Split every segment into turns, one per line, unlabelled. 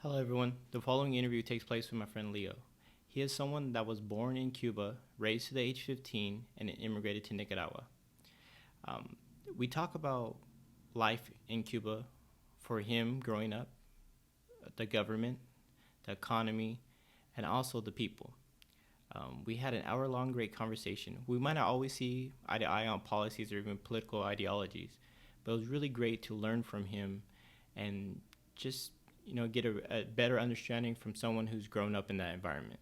Hello, everyone. The following interview takes place with my friend Leo. He is someone that was born in Cuba, raised to the age 15, and immigrated to Nicaragua. Um, we talk about life in Cuba for him growing up, the government, the economy, and also the people. We had an hour-long great conversation. We might not always see eye to eye on policies or even political ideologies, but it was really great to learn from him and just get a better understanding from someone who's grown up in that environment.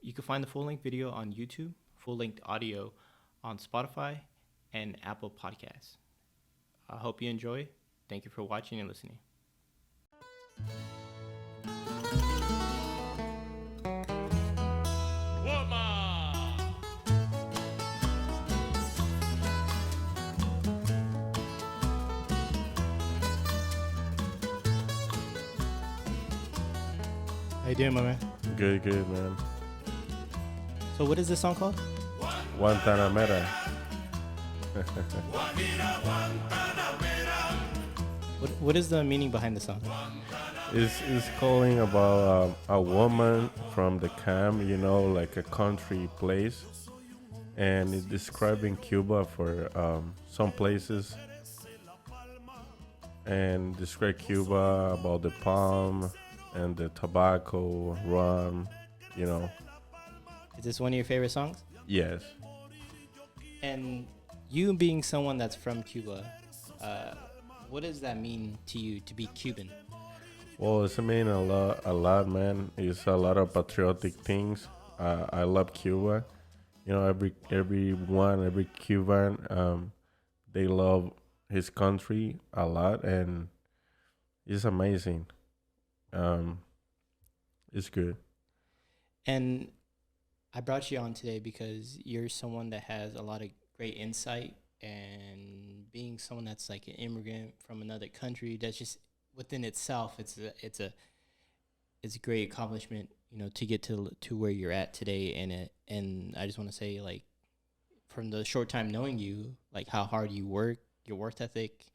You can find the full-length video on YouTube, full-length audio on Spotify and Apple Podcasts. I hope you enjoy. Thank you for watching and listening. How you doing, my man?
Good, man.
So what is this song called?
Guantanamera.
What is the meaning behind the song?
It's calling about a woman from the camp, like a country place. And it's describing Cuba for some places. And describe Cuba about the palm and the tobacco, rum,
Is this one of your favorite songs?
Yes.
And you being someone that's from Cuba, what does that mean to you to be Cuban?
Well, it's mean a lot, man. It's a lot of patriotic things. I love Cuba. Every Cuban, they love his country a lot, and it's amazing. It's good.
And I brought you on today because you're someone that has a lot of great insight, and being someone that's like an immigrant from another country, that's just within itself, it's a great accomplishment, to get to where you're at today. And I just want to say, like, from the short time knowing you, like how hard you work, your work ethic,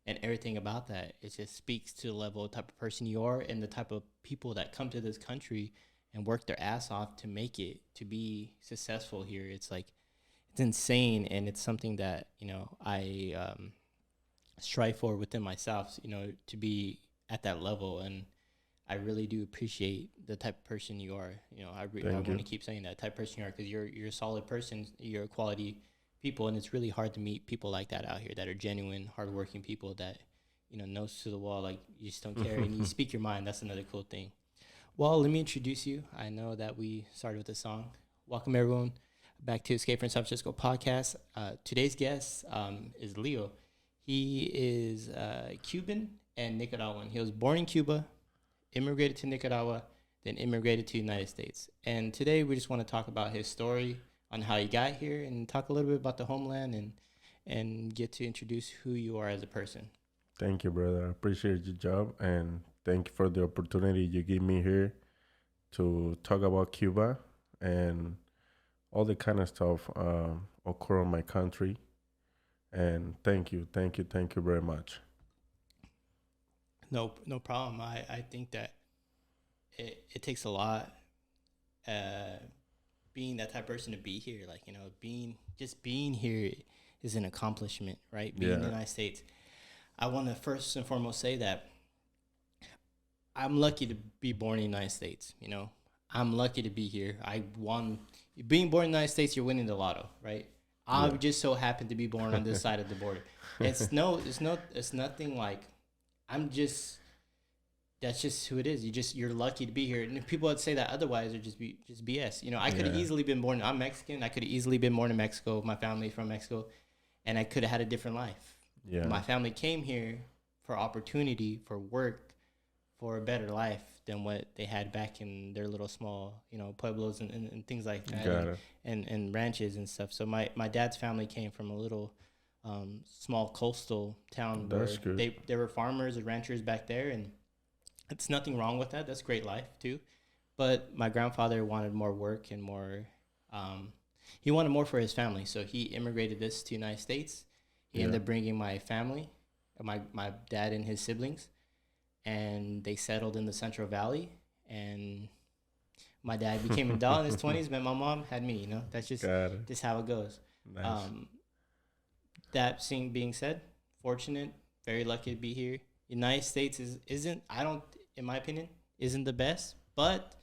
and everything about that, it just speaks to the level of type of person you are and the type of people that come to this country and work their ass off to make it, to be successful here. It's like, it's insane, and it's something that, I strive for within myself, to be at that level. And I really do appreciate the type of person you are. I want to keep saying that type of person you are, because you're a solid person, you're a quality people, and it's really hard to meet people like that out here that are genuine, hardworking people that, nose to the wall, like you just don't care and you speak your mind. That's another cool thing. Well, let me introduce you. I know that we started with a song. Welcome everyone back to Escape from San Francisco podcast. Today's guest is Leo. He is Cuban and Nicaraguan. He was born in Cuba, immigrated to Nicaragua, then immigrated to the United States. And today we just want to talk about his story on how he got here, and talk a little bit about the homeland, and get to introduce who you are as a person.
Thank you, brother. I appreciate your job, and thank you for the opportunity you give me here to talk about Cuba and all the kind of stuff occur in my country. And thank you very much.
No problem. I think that it takes a lot, being that type of person, to be here. Like, being here is an accomplishment, right? Being in the United States. I want to first and foremost say that I'm lucky to be born in the United States. I'm lucky to be here. Being born in the United States, you're winning the lotto, right? I just so happen to be born on this side of the border. It's nothing like, that's just who it is. You're lucky to be here. And if people would say that otherwise, it'd just BS. I could have easily been born. I'm Mexican. I could have easily been born in Mexico. My family's from Mexico, and I could have had a different life. Yeah. My family came here for opportunity, for work, for a better life than what they had back in their little small, pueblos and things like that, and ranches and stuff. So my dad's family came from a little small coastal town. That's where good. They were farmers and ranchers back there, and it's nothing wrong with that. That's great life too. But my grandfather wanted more work and more. He wanted more for his family, so he immigrated this to the United States. He ended up bringing my family, my dad and his siblings, and they settled in the Central Valley. And my dad became an adult in his 20s, met my mom, had me. That's
Got it.
just how it goes.
Nice.
Um, that being said, fortunate, very lucky to be here. United States isn't I don't in my opinion isn't the best, but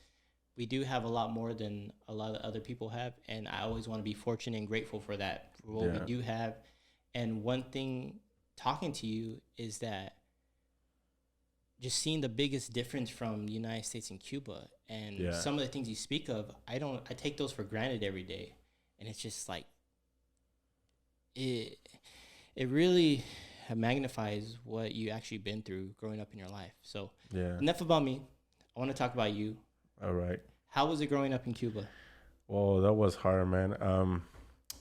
we do have a lot more than a lot of other people have, and I always want to be fortunate and grateful for that, for what we
Yeah.
do have. And one thing talking to you is that just seeing the biggest difference from the United States and Cuba, and
Yeah.
some of the things you speak of, I take those for granted every day, and it's just like it it really magnifies what you actually been through growing up in your life. So
Yeah.
enough about me. I want to talk about you.
All right.
How was it growing up in Cuba?
Well, that was hard, man.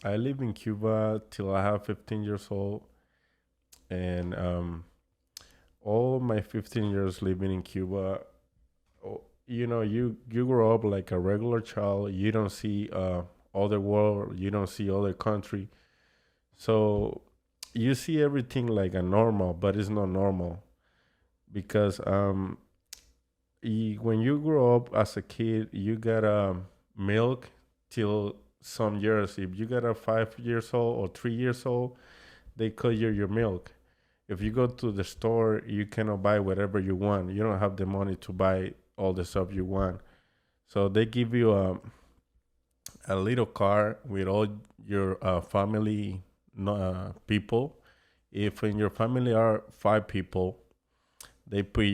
I lived in Cuba till I have 15 years old, and all my 15 years living in Cuba, you grow up like a regular child. You don't see other world. You don't see other country. So you see everything like a normal, but it's not normal because when you grow up as a kid, you gotta milk till some years. If you got a 5 years old or 3 years old, they cut your milk. If you go to the store, you cannot buy whatever you want. You don't have the money to buy all the stuff you want. So they give you a little car with all your family people. If in your family are 5 people, they put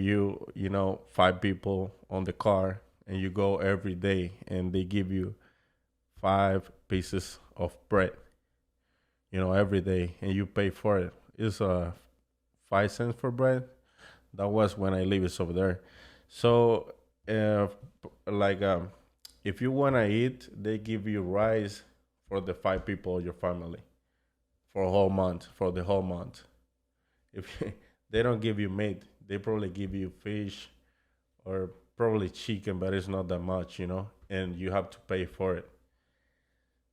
five people on the car, and you go every day, and they give you 5 pieces of bread, every day, and you pay for it. It's 5 cents for bread. That was when I lived over there. So, like, if you wanna eat, they give you rice for the 5 people of your family for a whole month, for the whole month. If they don't give you meat, they probably give you fish or probably chicken, but it's not that much, and you have to pay for it.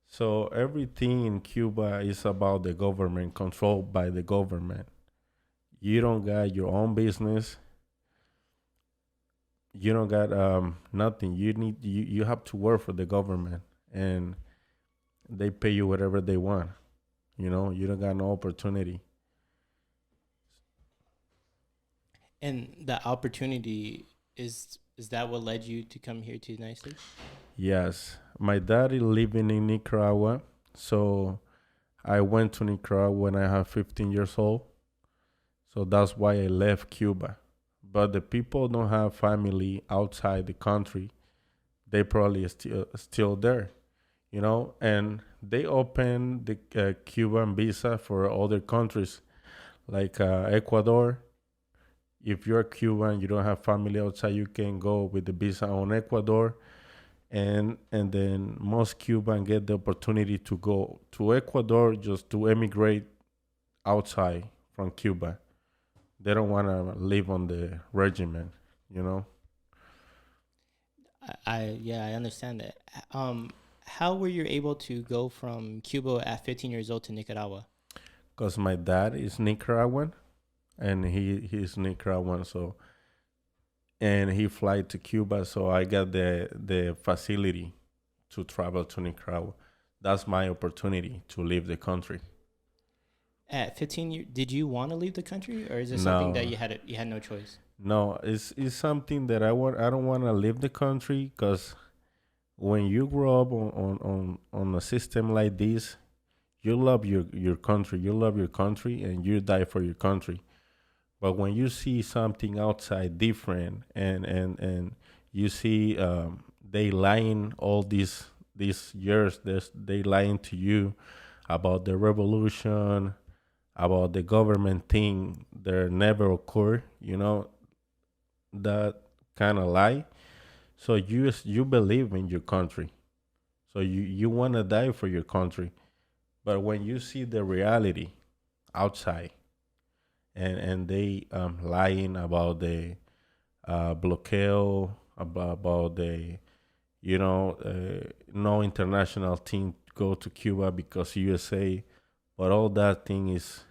So everything in Cuba is about the government, controlled by the government. You don't got your own business. You don't got nothing. You have to work for the government, and they pay you whatever they want. You don't got no opportunity.
And the opportunity is that what led you to come here to the United States?
Yes, my dad is living in Nicaragua, so I went to Nicaragua when I have 15 years old. So that's why I left Cuba. But the people don't have family outside the country. They probably still there, and they open the Cuban visa for other countries like Ecuador. If you're Cuban, you don't have family outside, you can go with the visa on Ecuador, and then most Cuban get the opportunity to go to Ecuador just to emigrate outside from Cuba. They don't want to live on the regiment, you know.
Yeah, I understand that. How were you able to go from Cuba at 15 years old to Nicaragua?
Because my dad is Nicaraguan, and he's Nicaraguan, so and he fly to Cuba, so I got the facility to travel to Nicaragua. That's my opportunity to leave the country.
At 15, did you want to leave the country, or is it something that
No,
you had no choice?
no, it's something that I want. I don't want to leave the country because when you grow up on a system like this, you love your country. You love your country, and you die for your country. But when you see something outside different, and you see they lying all these years, they lying to you about the revolution, about the government thing that never occurred. That kind of lie. So you believe in your country. So you want to die for your country. But when you see the reality outside, and they lying about the blockade, about the no international team go to Cuba because USA, but all that thing is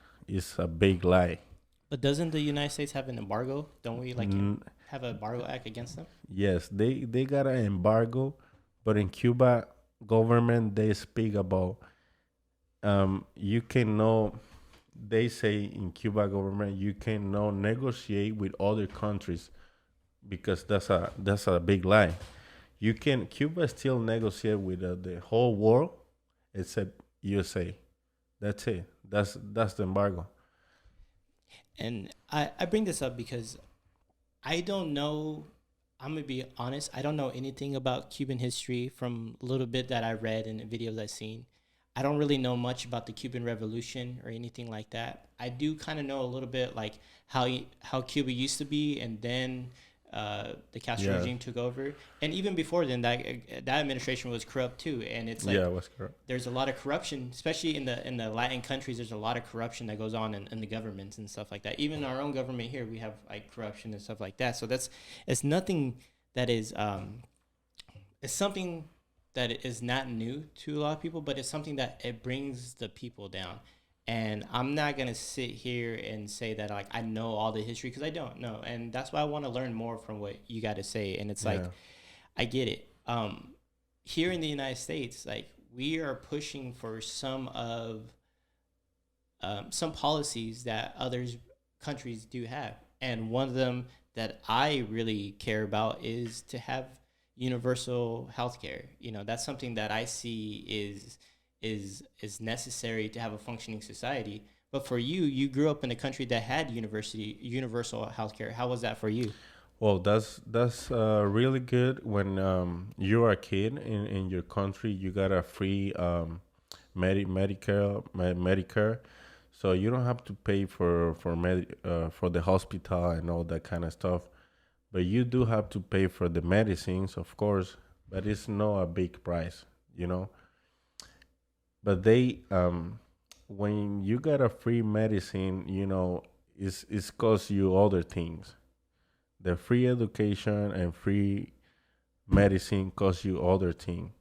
a big lie.
But doesn't the United States have an embargo? Don't we like
N-
have an embargo act against them?
yes, they got an embargo, but in Cuba government they speak about you can know they say in Cuba government you can no negotiate with other countries because that's a big lie. You can Cuba still negotiate with the whole world except USA. That's it. That's the embargo.
And I bring this up because I don't know. I'm gonna be honest. I don't know anything about Cuban history from a little bit that I read and the videos I've seen. I don't really know much about the Cuban Revolution or anything like that. I do kind of know a little bit like how Cuba used to be, and then the Castro
Yeah,
regime took over, and even before then, that administration was corrupt too. And it's like
yeah, was correct.
there's a lot of corruption, especially in the Latin countries. There's a lot of corruption that goes on in the governments and stuff like that. Even our own government here, we have like corruption and stuff like that. So that's it's nothing that is it's something that is not new to a lot of people, but it's something that it brings the people down. And I'm not gonna sit here and say that like I know all the history because I don't know, and that's why I want to learn more from what you got to say. And it's like
Yeah,
I get it. Here in the United States, like we are pushing for some policies that others countries do have, and one of them that I really care about is to have universal health care. You know, that's something that I see is necessary to have a functioning society. But for you, you grew up in a country that had universal healthcare. How was that for you?
well, that's really good. When you're a kid in your country, you got a free Medicare, so you don't have to pay for the hospital and all that kind of stuff. But you do have to pay for the medicines, of course. But it's not a big price, you know. But they when you got a free medicine, it's cost you other things. The free education and free medicine cost you other thing.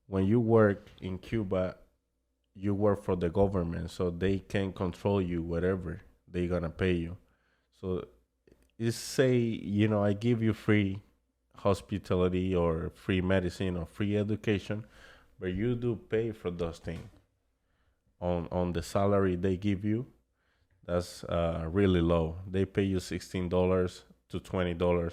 When you work in Cuba, you work for the government, so they can control you whatever they gonna pay you. So it's say, I give you free hospitality or free medicine or free education, but you do pay for those things on the salary they give you. That's really low. They pay you $16 to $20.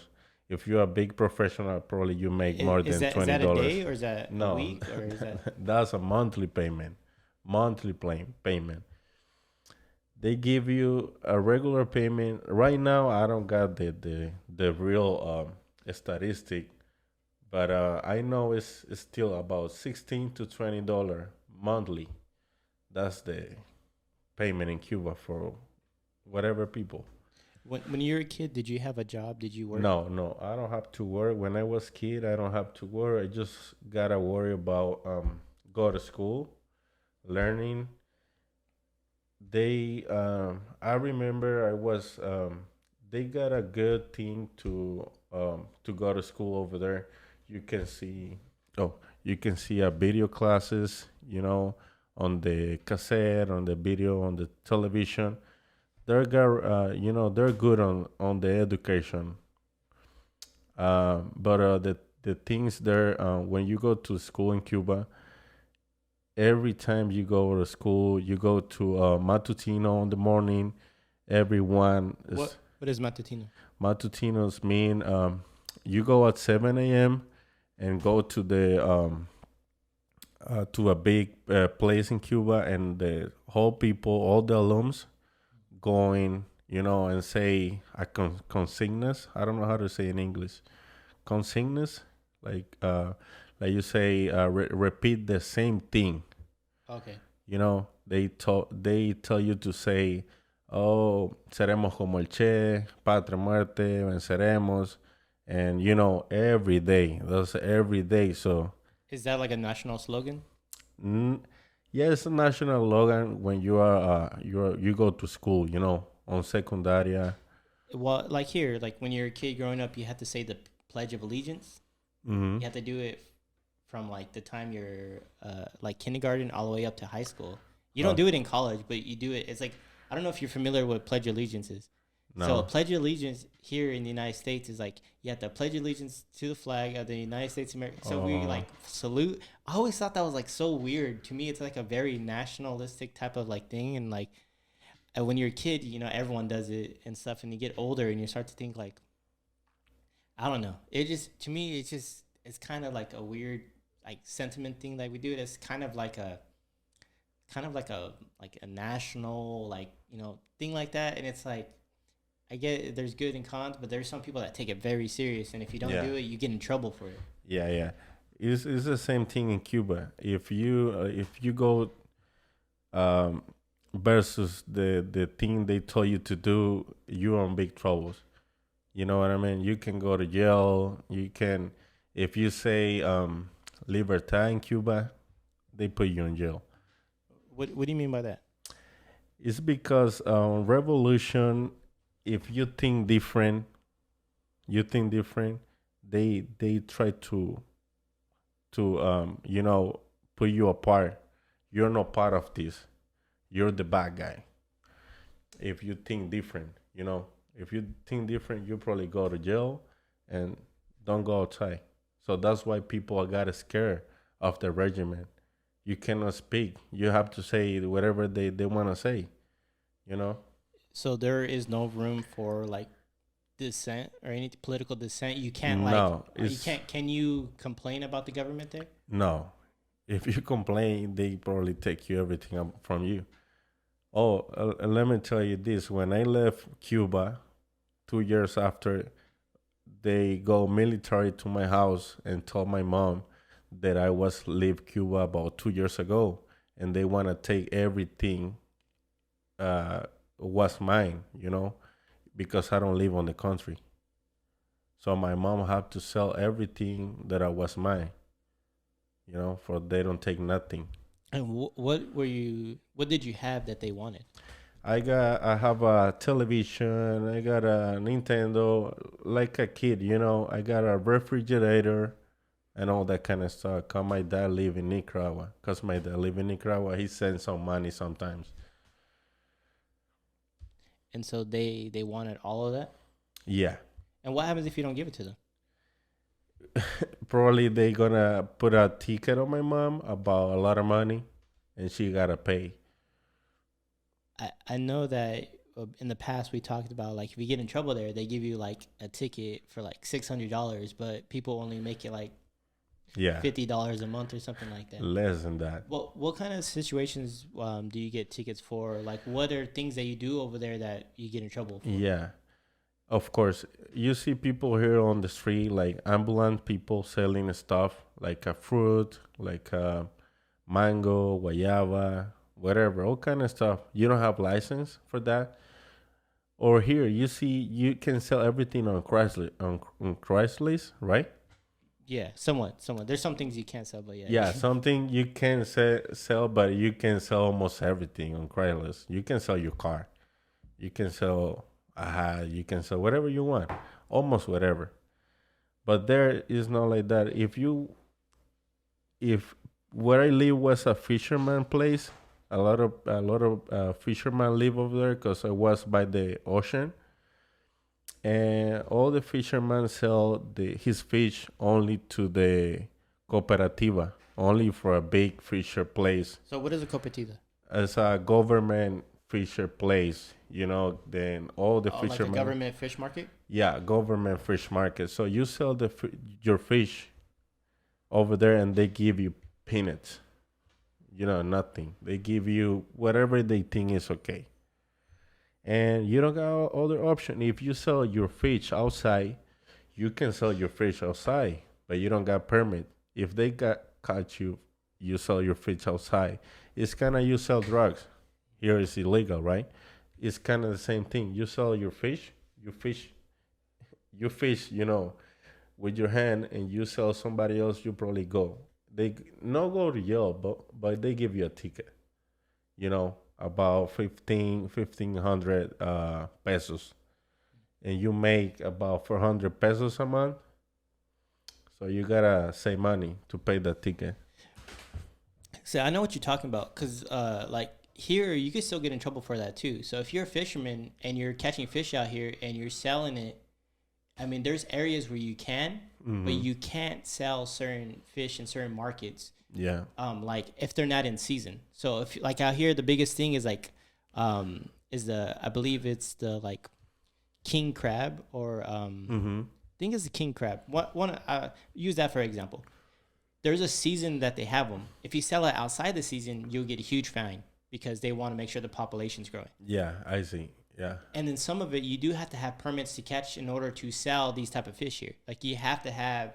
If you're a big professional, probably you make more
Is
than
that
twenty
a
dollars.
day or is that a
No,
week or is that
that's a monthly payment. Payment. They give you a regular payment. Right now, I don't got the real statistic, but I know it's still about $16 to $20 monthly. That's the payment in Cuba for whatever people.
when you were a kid? Did you have a job? Did you work?
No, no, I don't have to work. When I was kid, I don't have to work. I just gotta worry about go to school, learning. I remember I was they got a good thing to go to school over there. You can see oh you can see a video classes, on the cassette, on the video, on the television. They're good on the education. But the things there, when you go to school in Cuba, every time you go to school, you go to matutino in the morning. Everyone is
What is matutino?
matutinos mean you go at 7 a.m. and go to a big place in Cuba, and the whole people, all the alums, going, and say a consignas. I don't know how to say in English. Consignas, like you say, repeat the same thing.
Okay.
They tell you to say, "Oh, seremos como el Che, patria muerte, venceremos," and every day. That's every day. So,
Is that like a national slogan?
mm, yeah, it's a national slogan when you go to school. On secundaria.
Well, like here, like when you're a kid growing up, you have to say the Pledge of Allegiance.
Hmm.
You have to do it from like the time you're like kindergarten all the way up to high school. You don't
Oh,
do it in college, but you do it. It's like I don't know if you're familiar with Pledge of Allegiance is. So a
No.
Pledge of Allegiance here in the United States is like you have to pledge allegiance to the flag of the United States of America. So we
Oh,
like salute. I always thought that was like so weird. To me, it's like a very nationalistic type of like thing, and like when you're a kid, everyone does it and stuff, and you get older and you start to think like, I don't know. It just to me, it's kind of like a weird like sentiment thing that we do. It's kind of like a national like thing like that, and it's like I get it, there's good and cons, but there's some people that take it very serious, and if you don't
yeah,
do it, you get in trouble for it.
yeah, yeah. It's the same thing in Cuba. If you go um, versus the thing they told you to do, you're in big troubles. You know what I mean? You can go to jail. You can, if you say libertad in Cuba, they put you in jail.
What do you mean by that?
It's because revolution. If you think different. They try to put you apart. You're not part of this. You're the bad guy. If you think different, if you think different, you probably go to jail and don't go outside. So that's why people are got scared of the regiment. You cannot speak. You have to say whatever they want to say, you know?
So there is no room for like dissent or any political dissent. You can't like
No,
you
it's
can't. Can you complain about the government there?
no. If you complain, they probably take you everything from you. Oh, let me tell you this. When I left Cuba 2 years after, they go military to my house and told my mom that I was leave Cuba about 2 years ago, and they want to take everything uh, was mine, because I don't live on the country. So my mom had to sell everything that I was mine, for they don't take nothing.
And what were you? What did you have that they wanted?
I have a television, I got a Nintendo, like a kid, I got a refrigerator and all that kind of stuff. Cause my dad live in Nicaragua. Cause my dad live in Nicaragua, he sends some money sometimes.
And so they wanted all of that.
Yeah,
And what happens if you don't give it to them?
probably they gonna put a ticket on my mom about a lot of money, and she gotta pay.
I know that in the past we talked about like if you get in trouble there, they give you like a ticket for like $600, but people only make it like
Yeah,
$50 a month or something like that.
less than that.
What kind of situations do you get tickets for? Like, what are things that you do over there that you get in trouble for?
Yeah, of course. You see people here on the street, like ambulant people selling stuff, like a fruit, like mango, guayaba, whatever, all kind of stuff. You don't have license for that. Or here, you see, you can sell everything on Chrysler, on Chrysler, right?
Yeah, somewhat. There's some things you can't sell, but yeah.
Yeah, something you can sell, but you can sell almost everything on Craigslist. You can sell your car. You can sell a hat. You can sell whatever you want, almost whatever. But there is not like that. If where I live was a fisherman place, a lot of fishermen live over there because I was by the ocean, and all the fishermen sell his fish only to the cooperativa, only for a big fisher place.
So what is a cooperativa?
As a government fisher place, then all the
Oh, like a
fishermen.
government fish market?
Yeah, government fish market. So you sell your fish over there, and they give you peanuts. Nothing. They give you whatever they think is okay, and you don't got other option. If you sell your fish outside, you can sell your fish outside, but you don't got permit. If they got caught you sell your fish outside. It's kind of you sell drugs. Here is illegal, right? It's kind of the same thing. You sell your fish, you fish, with your hand, and you sell somebody else. You probably go. They not go to jail, but they give you a ticket. About 1,500 pesos, and you make about 400 pesos a month. So you gotta save money to pay the ticket.
So I know what you're talking about because like here you can still get in trouble for that too. So if you're a fisherman and you're catching fish out here and you're selling it, I mean, there's areas where you can, but
Mm-hmm.
you can't sell certain fish in certain markets.
Yeah.
Like if they're not in season. So if like out here, the biggest thing is like, is the I believe it's the like king crab or
Mm-hmm.
I think it's the king crab. What one? Use that for example. There's a season that they have them. If you sell it outside the season, you'll get a huge fine because they want to make sure the population's growing.
Yeah, I see. Yeah.
And then some of it, you do have to have permits to catch in order to sell these type of fish here. Like you have to have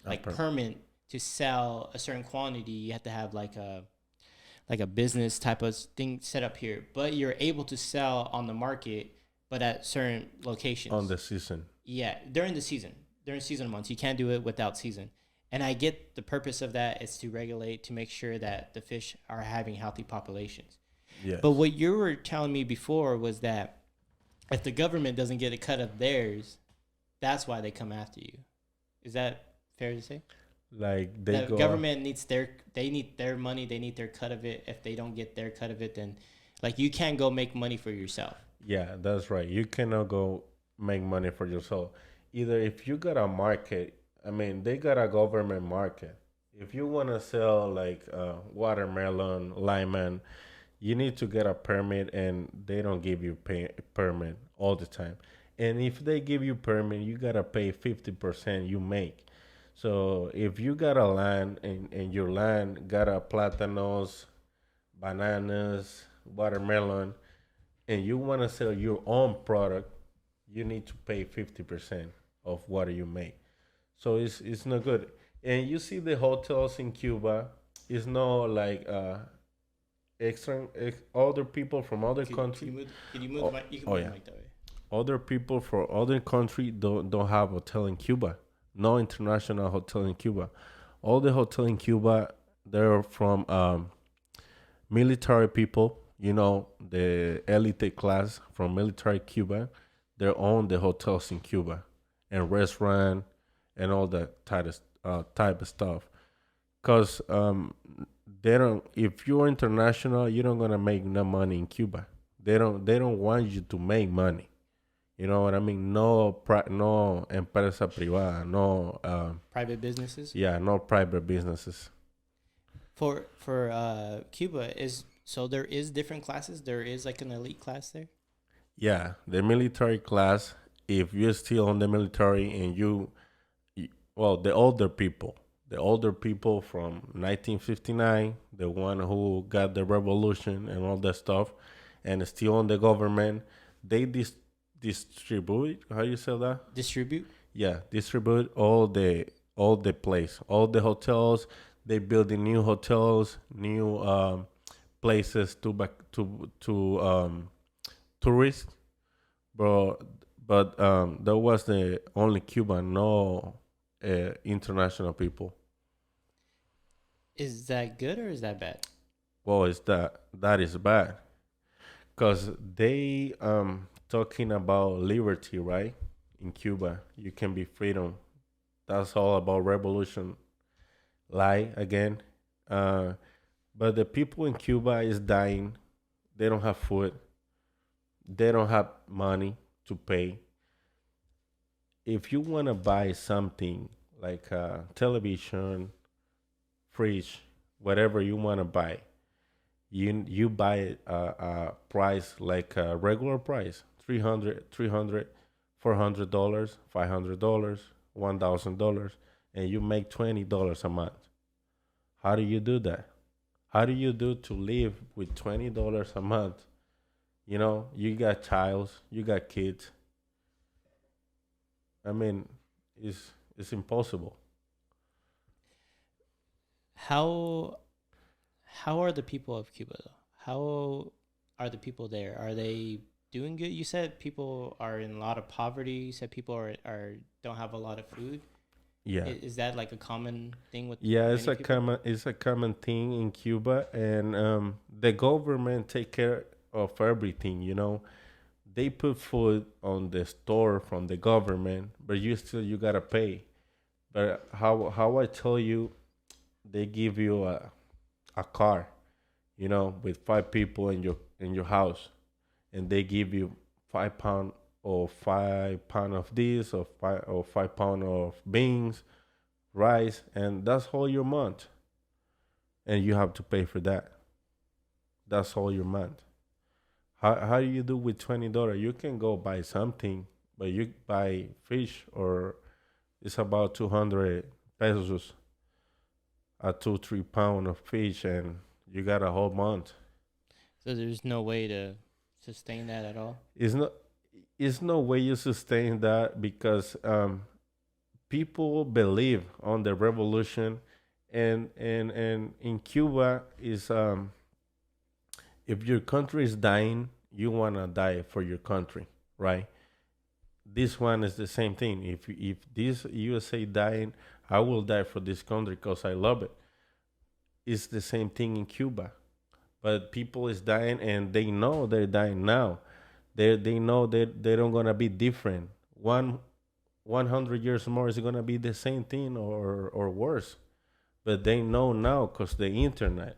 like permit to sell a certain quantity. You have to have like a business type of thing set up here. But you're able to sell on the market, but at certain locations.
On the season.
Yeah, during the season. During season months. You can't do it without season. And I get the purpose of that is to regulate, to make sure that the fish are having healthy populations.
Yeah.
But what you were telling me before was that if the government doesn't get a cut of theirs, that's why they come after you. Is that fair to say?
Like they
The
go.
government needs they need their money, they need their cut of it. If they don't get their cut of it, then like you can't go make money for yourself.
Yeah, that's right. You cannot go make money for yourself. Either if you got a market, I mean, they got a government market. If you want to sell like watermelon, lemon, you need to get a permit, and they don't give you permit all the time. And if they give you permit, you gotta pay 50% you make. So if you got a land and your land got a platanos, bananas, watermelon, and you want to sell your own product, you need to pay 50% of what you make. So it's not good. And you see the hotels in Cuba, it's not like other people from other countries.
Can you move
Oh,
the mic? You can
oh
move
yeah.
the mic that way.
Other people from other country don't have hotel in Cuba. No international hotel in Cuba. All the hotel in Cuba, they're from military people. You know, the elite class from military Cuba. They own the hotels in Cuba and restaurant and all that type of stuff. Cause they don't. If you're international, you don't gonna make no money in Cuba. They don't want you to make money. You know what I mean? No empresa privada, no
Private businesses
yeah, no private businesses.
for Cuba is so there is different classes. There is like an elite class there.
Yeah, the military class. If you're still on the military and well, the older people from 1959, the one who got the revolution and all that stuff, and still on the government, they distribute. How you say that?
Distribute.
Yeah, distribute all the place, all the hotels. They building new hotels, new places to back to tourists. But that was the only Cuban, no international people.
Is that good or is that bad?
Well, is that is bad because they talking about liberty, right? In Cuba, you can be freedom. That's all about revolution. Lie again. Uh, but the people in Cuba is dying. They don't have food. They don't have money to pay. If you want to buy something like a television, fridge, whatever you want to buy, you buy it a price like a regular price, 300, 300, $400, $500, $1,000, and you make $20 a month. How do you do that? How do you do to live with $20 a month? You know, you got child, you got kids. I mean, it's impossible.
How how are the people of Cuba though? How are the people there? Are they doing good? You said people are in a lot of poverty. You said people are don't have a lot of food.
Yeah.
Is that like a common thing with
Yeah,
many people?
it's a common thing in Cuba, and the government take care of everything. You know, they put food on the store from the government, but you gotta pay. But how I tell you, they give you a car. with 5 people in your house, and they give you 5 pound or 5 pound of this or 5 pound of beans, rice, and that's all your month, and you have to pay for that. That's all your month. How do you do with $20? You can go buy something, but you buy fish, or it's about 200 pesos, a 2 3 pound of fish, and you got a whole month.
So there's no way to sustain that at all.
It's not. It's no way you sustain that because people believe on the revolution, and in Cuba is if your country is dying, you wanna die for your country, right? This one is the same thing. If this USA dying, I will die for this country because I love it. It's the same thing in Cuba, but people is dying and they know they're dying now. They know that they don't gonna be different. 100 years more is gonna be the same thing or worse. But they know now because the internet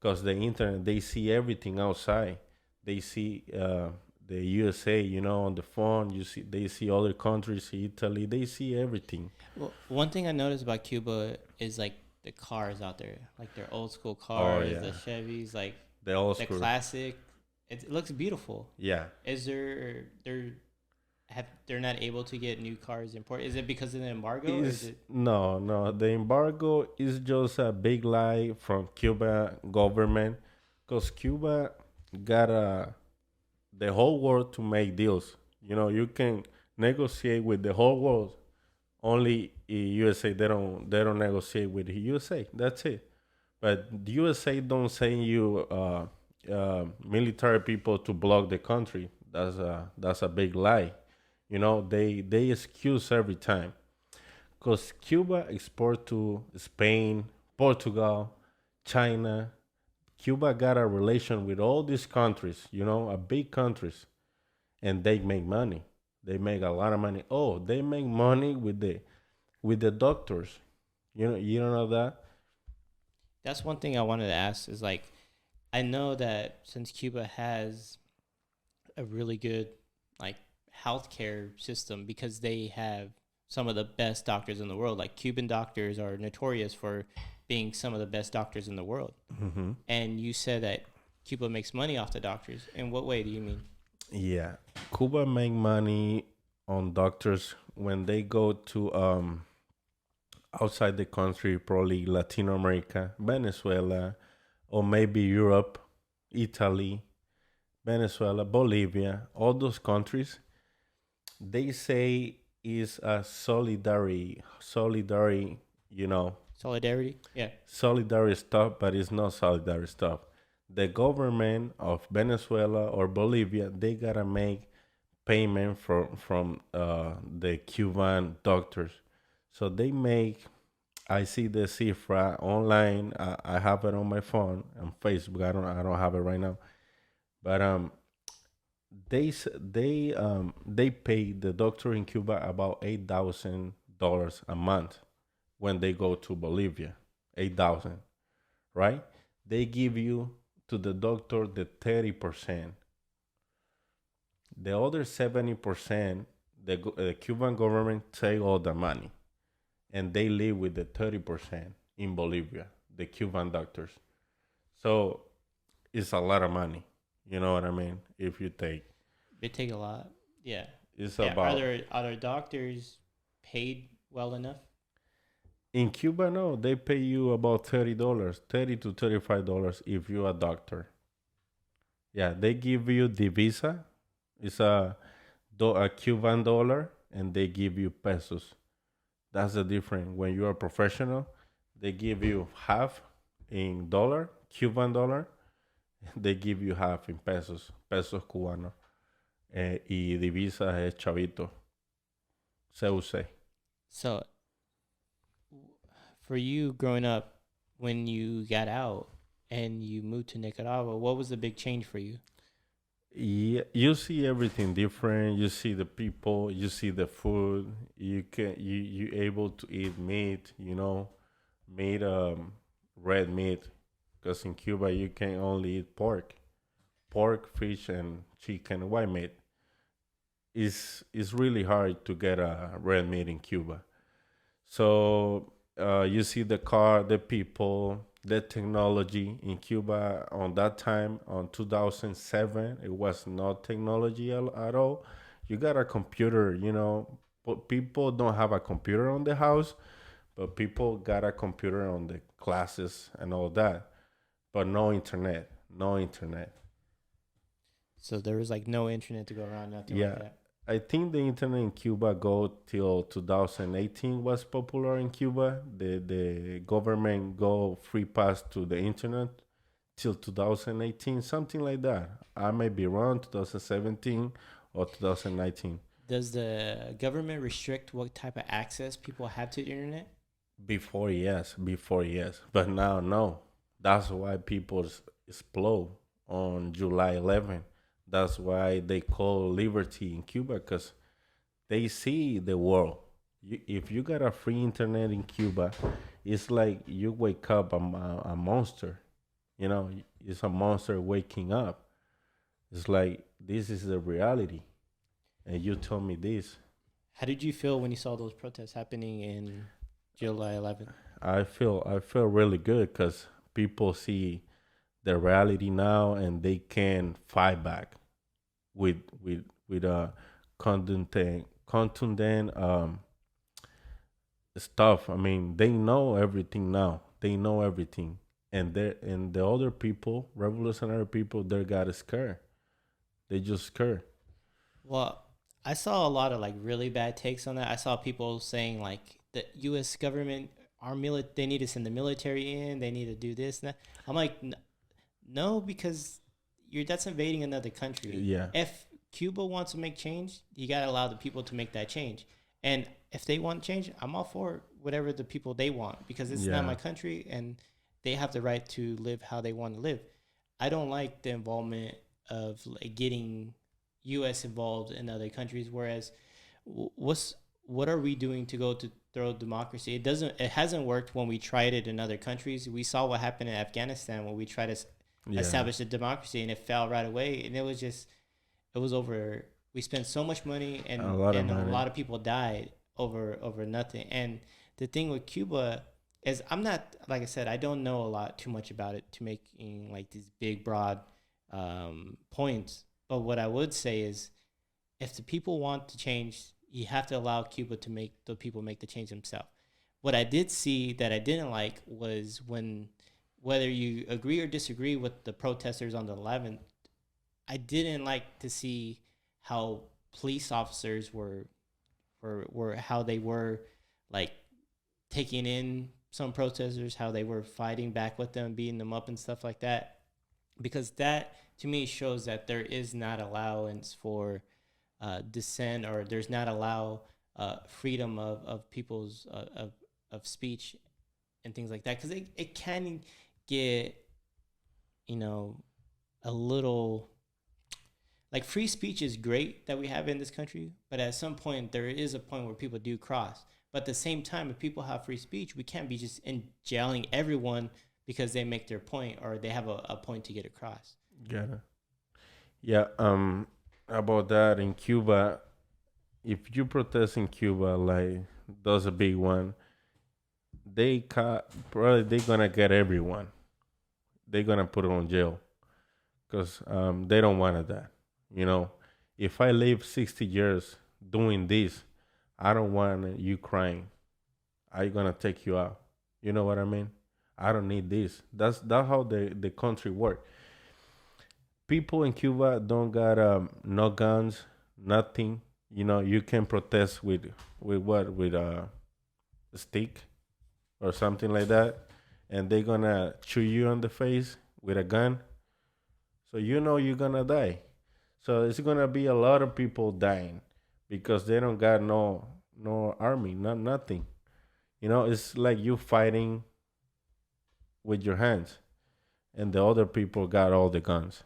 they see everything outside. They see the USA, on the phone. They see other countries, Italy. They see everything.
Well, one thing I noticed about Cuba is like the cars out there, like their old school
Oh
cars, the
yeah,
Chevys, like
the old
the
school.
classic. It looks beautiful.
Yeah,
Is they're not able to get new cars imported? Is it because of the embargo, or is
is
it?
no, no. The embargo is just a big lie from Cuba government, because Cuba got the whole world to make deals. You can negotiate with the whole world. Only USA, they don't negotiate with the USA. That's it. But the USA don't send you military people to block the country. That's a big lie. They excuse every time, because Cuba export to Spain, Portugal, China. Cuba got a relation with all these countries. A big countries, and they make money. They make a lot of money. Oh, they make money with the doctors. You don't know that?
That's one thing I wanted to ask. Is like, I know that since Cuba has a really good like healthcare system because they have some of the best doctors in the world. Like Cuban doctors are notorious for being some of the best doctors in the world.
Hmm.
And you said that Cuba makes money off the doctors. In what way do you mean?
Yeah, Cuba make money on doctors when they go to outside the country, probably Latin America, Venezuela, or maybe Europe, Italy, Venezuela, Bolivia, all those countries. They say is a solidary, you know,
Solidarity? Yeah.
solidary stuff, but it's not solidary stuff. The government of Venezuela or Bolivia, they gotta make payment from the Cuban doctors. So they make. I see the cifra online. I have it on my phone on Facebook. I don't have it right now, but they pay the doctor in Cuba about $8,000 a month when they go to Bolivia. 8,000, right? They give you to the doctor the 30%. The other 70%, the Cuban government take all the money, and they live with the 30% in Bolivia, the Cuban doctors. So it's a lot of money. You know what I mean? If you take,
They take a lot. Yeah.
it's
Yeah. Are
about
there are there doctors paid well enough?
in Cuba. No, they pay you about $30, $30 to $35 if you're a doctor. Yeah, they give you the visa. It's a Cuban dollar, and they give you pesos. That's the difference. When you're a professional, they give you half in dollar, Cuban dollar. They give you half in pesos, pesos cubanos. Y divisa es chavito, CUC.
So for you growing up, when you got out and you moved to Nicaragua, what was the big change for you?
Yeah, you see everything different. You see the people. You see the food. You able to eat meat. Meat, red meat. because in Cuba you can only eat pork, fish, and chicken, white meat. Is really hard to get a red meat in Cuba. So you see the car, the people, the technology in Cuba on that time, on 2007, it was not technology at all. You got a computer, but people don't have a computer on the house, but people got a computer on the classes and all that, but no internet, no internet.
So there was like no internet to go around, nothing like
Yeah,
that.
I think the internet in Cuba go till 2018 was popular in Cuba. The government go free pass to the internet till 2018, something like that. I may be wrong, 2017 or 2019.
Does the government restrict what type of access people have to the internet?
Before yes, but now no. That's why people explode on July 11. That's why they call liberty in Cuba because they see the world. If you got a free internet in Cuba, it's like you wake up a monster. You know, it's a monster waking up. It's like this is the reality, and you told me this.
How did you feel when you saw those protests happening in July 11th?
I feel really good because people see the reality now, and they can fight back with with contundent stuff. I mean, they know everything now. They know everything, and the other people, revolutionary people, they got scared. They just scared.
Well, I saw a lot of like really bad takes on that. I saw people saying like the U.S. government, they need to send the military in. They need to do this and that. I'm like, no, because that's invading another country.
Yeah,
If Cuba wants to make change, you gotta allow the people to make that change. And if they want change, I'm all for whatever the people they want because it's not
yeah,
my country and they have the right to live how they want to live. I don't like the involvement of like getting U.S. involved in other countries. Whereas, what are we doing to go to throw democracy? It hasn't worked when we tried it in other countries. We saw what happened in Afghanistan when we tried to
yeah.
establish a democracy and it fell right away. And it was over. We spent so much money
A lot of
and a
money.
lot of people died over nothing. And the thing with Cuba is I'm not, like I said, I don't know a lot too much about it to making like these big broad points. But what I would say is if the people want to change, you have to allow Cuba to make the people make the change themselves. What I did see that I didn't like was when, whether you agree or disagree with the protesters on the 11th, I didn't like to see how police officers were how they were like taking in some protesters, how they were fighting back with them, beating them up and stuff like that. Because that to me shows that there is not allowance for dissent, or there's not allow freedom of people's of speech and things like that. Because it can get, you know, a little like free speech is great that we have in this country, but at some point there is a point where people do cross. But at the same time, if people have free speech, we can't be just in jailing everyone because they make their point or they have a point to get across.
Got it. Yeah. About that in Cuba, if you protest in Cuba, like that's a big one. Probably they gonna get everyone. They gonna put it on jail because they don't want that. You know, if I live 60 years doing this, I don't want you crying. I gonna take you out. You know what I mean? I don't need this. That's how the country work. People in Cuba don't got no guns, nothing. You know, you can protest with what with a stick or something like that, and they gonna shoot you on the face with a gun. So you know you're gonna die. So it's gonna be a lot of people dying because they don't got no army, nothing. You know, it's like you fighting with your hands, and the other people got all the guns.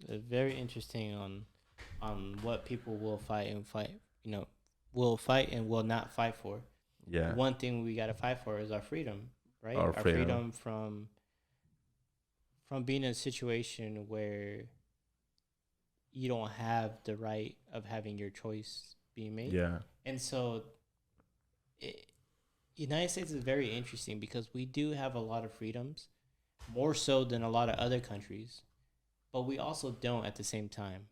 Very interesting on what people will fight and fight. You know, will fight and will not fight for.
Yeah,
One thing we got to fight for is our freedom, right?
our
Our
freedom.
freedom from from being in a situation where you don't have the right of having your choice being made.
Yeah.
And so it, United States is very interesting because we do have a lot of freedoms, more so than a lot of other countries, but we also don't at the same time.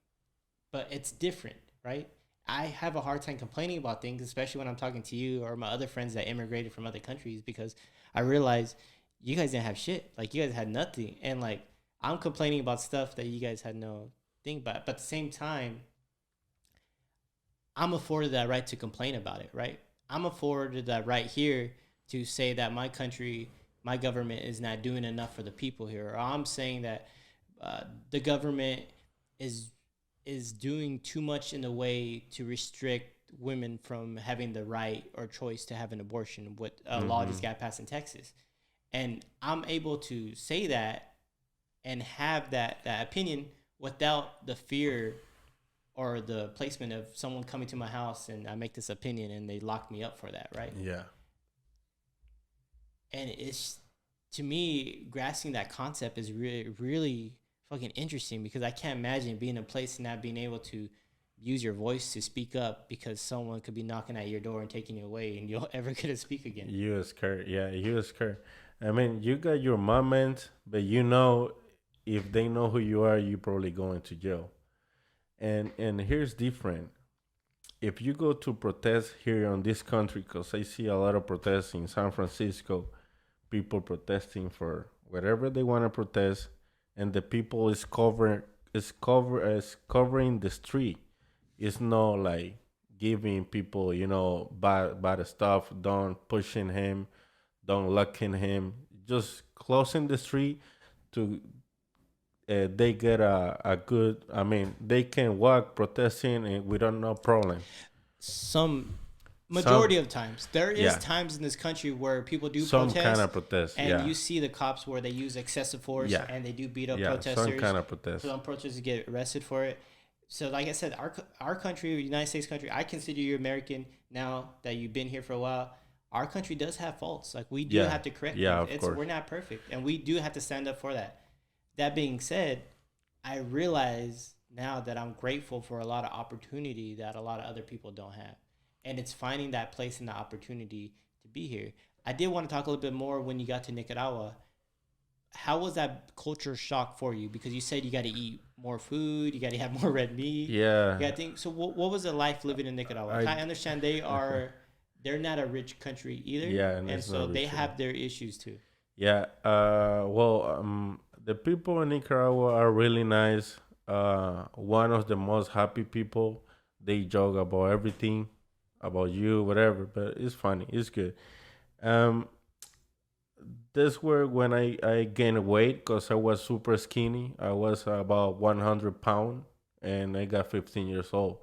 But it's different, right? I have a hard time complaining about things, especially when I'm talking to you or my other friends that immigrated from other countries, because I realize you guys didn't have shit. Like, you guys had nothing. And like, I'm complaining about stuff that you guys had no thing about. But at the same time, I'm afforded that right to complain about it, right? I'm afforded that right here to say that my country, my government is not doing enough for the people here. Or I'm saying that the government is doing too much in the way to restrict women from having the right or choice to have an abortion. What a law just got passed in Texas, and I'm able to say that and have that opinion without the fear or the placement of someone coming to my house and I make this opinion and they lock me up for that, right?
Yeah.
And it's, to me, grasping that concept is really, really fucking interesting, because I can't imagine being in a place and not being able to use your voice to speak up because someone could be knocking at your door and taking you away and you'll ever get to speak again.
You was scared. Yeah, you was scared. I mean, you got your moment, but you know, if they know who you are, you probably going to jail. And here's different. If you go to protest here on this country, because I see a lot of protests in San Francisco, people protesting for whatever they want to protest, and the people is covering the street. It's not like giving people, bad stuff. Don't pushing him, don't locking him. Just closing the street to they get a good. I mean, they can walk protesting and without no problem.
Some
Some
majority of times there is
Yeah,
times in this country where people do
some kind
protest,
of protest.
and
Yeah,
you see the cops where they use excessive force,
yeah,
and they do beat up
yeah. Some
protesters.
kind of protest.
Some protesters get arrested for it. So like I said, our country, United States country, I consider you American now that you've been here for a while. Our country does have faults. Like, we do
Yeah,
have to correct
yeah,
things.
of
It's
course.
We're not perfect, and we do have to stand up for that. That being said, I realize now that I'm grateful for a lot of opportunity that a lot of other people don't have. And it's finding that place and the opportunity to be here. I did want to talk a little bit more when you got to Nicaragua. How was that culture shock for you? Because you said you got to eat more food, you got to have more red meat.
Yeah,
You got to think. So what was it like living in Nicaragua?
I
I understand they're not a rich country either.
yeah, and
And
it's
so
not
they
rich.
have their issues too.
Yeah. The people in Nicaragua are really nice. One of the most happy people. They joke about everything, about you, whatever. But it's funny. It's good. Um, this were when I gained weight because I was super skinny. I was about 100 pound, and I got 15 years old.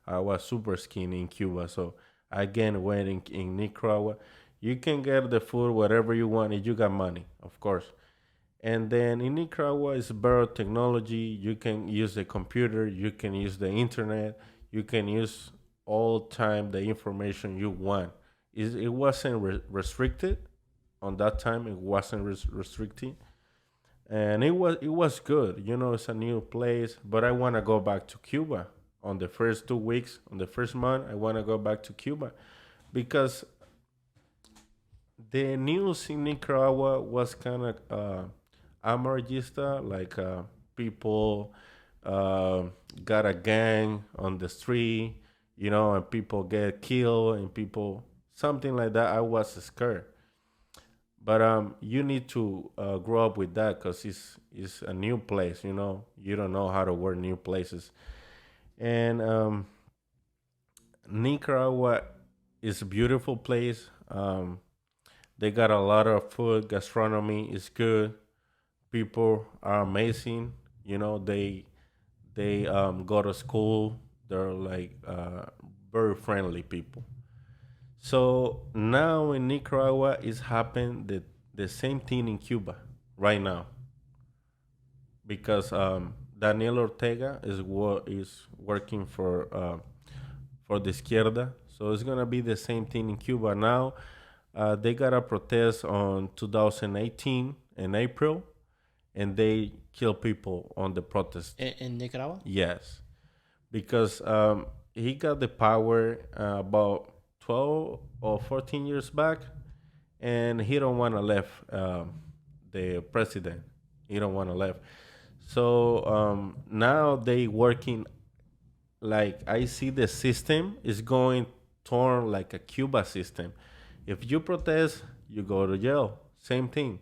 I was super skinny in Cuba, so I gained weight in Nicaragua. You can get the food whatever you want if you got money, of course. And then in Nicaragua, it's better technology. You can use the computer, you can use the internet, you can use all time the information you want. It wasn't restricted on that time. It wasn't restricting, and it was good. It's a new place, but I want to go back to Cuba on the first 2 weeks. On the first month, I want to go back to Cuba because the news in Nicaragua was kind of amarillista, like people uh, got a gang on the street, and people get killed and people something like that. I was scared, but you need to grow up with that because it's a new place. You don't know how to work new places, and Nicaragua is a beautiful place. They got a lot of food. Gastronomy is good. People are amazing. They go to school. They're like very friendly people. So now in Nicaragua is happening the same thing in Cuba right now because Daniel Ortega is working for the izquierda. So it's gonna be the same thing in Cuba now. They got a protest on 2018 in April, and they kill people on the protest.
In Nicaragua.
Yes, because he got the power about 12 or 14 years back, and he don't want to left the president. He don't want to left. So now they working like I see the system is going torn like a Cuba system. If you protest, you go to jail. Same thing.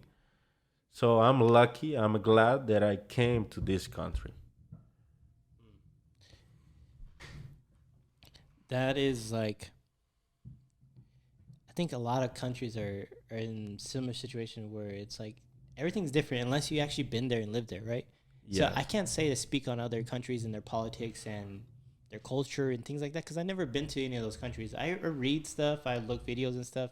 So I'm lucky. I'm glad that I came to this country.
That is like, I think a lot of countries are in similar situation where it's like everything's different unless you actually been there and lived there, right? So
Yes.
I can't say to speak on other countries and their politics and their culture and things like that because I've never been to any of those countries. I read stuff, I look videos and stuff,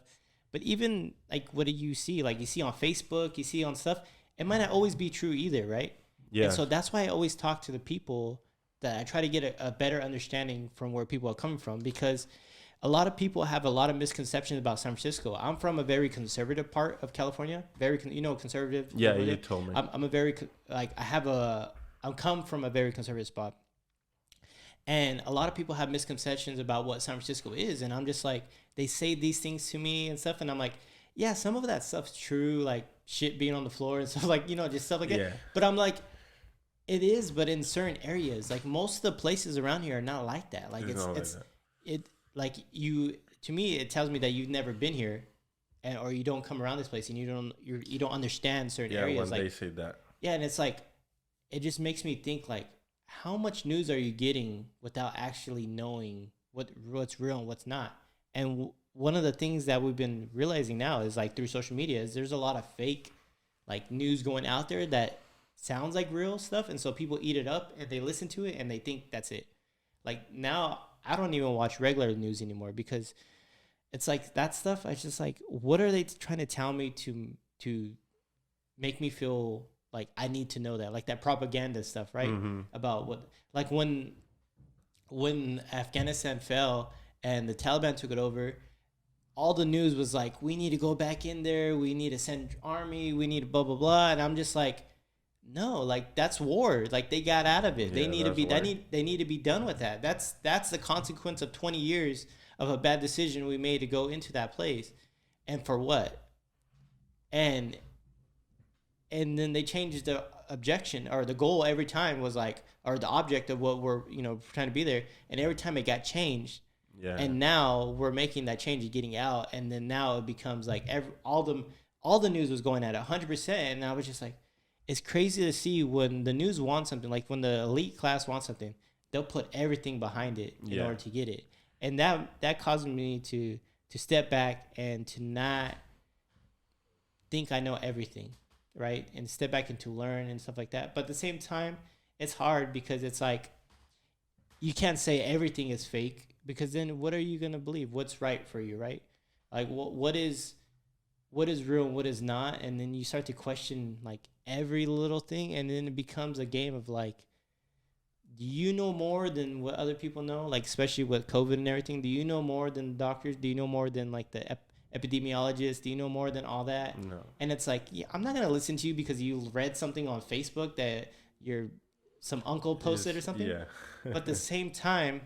but even like what do you see? Like you see on Facebook, you see on stuff, it might not always be true either, right? And
Yes.
so that's why I always talk to the people that I try to get a better understanding from where people are coming from because a lot of people have a lot of misconceptions about San Francisco. I'm from a very conservative part of California, very conservative.
Yeah, you told me.
I'm a very like I have a I'm come from a very conservative spot, and a lot of people have misconceptions about what San Francisco is, and I'm just like they say these things to me and stuff, and I'm like, yeah, some of that stuff's true, like shit being on the floor and stuff like just stuff like
Yeah.
that. But I'm like, it is, but in certain areas, like most of the places around here are not like that. Like
It's not like
it's
that.
it like you to me it tells me that you've never been here, and or you don't come around this place and you don't understand certain
Yeah,
areas.
when
Like
they say that.
yeah, and it's like it just makes me think like how much news are you getting without actually knowing what's real and what's not. And one of the things that we've been realizing now is like through social media is there's a lot of fake like news going out there that sounds like real stuff, and so people eat it up and they listen to it and they think that's it. Like now I don't even watch regular news anymore because it's like that stuff I just like what are they trying to tell me to make me feel like I need to know that, like that propaganda stuff, right?
Mm-hmm.
About what, like when Afghanistan fell and the Taliban took it over, all the news was like, we need to go back in there, we need to send army, we need blah blah blah, and I'm just like, no, like that's war. Like they got out of it. They
Yeah,
need to
that's
be.
why.
They need to be done with that. That's the consequence of 20 years of a bad decision we made to go into that place, and for what? And and then they changed the objection or the goal every time was like or the object of what we're trying to be there, and every time it got changed,
Yeah.
and now we're making that change and getting out, and then now it becomes like all the news was going at 100%, and I was just like, it's crazy to see when the news wants something, like when the elite class wants something, they'll put everything behind it in
Yeah.
order to get it, and that caused me to step back and to not think I know everything, right, and step back and to learn and stuff like that. But at the same time, it's hard because it's like you can't say everything is fake because then what are you gonna believe? What's right for you, right? Like what is real and what is not, and then you start to question like every little thing, and then it becomes a game of like, do you know more than what other people know? Like especially with COVID and everything, do you know more than doctors? Do you know more than like the epidemiologists? Do you know more than all that?
No.
And it's like, yeah, I'm not gonna listen to you because you read something on Facebook that your some uncle posted or something.
Yeah.
But at the same time,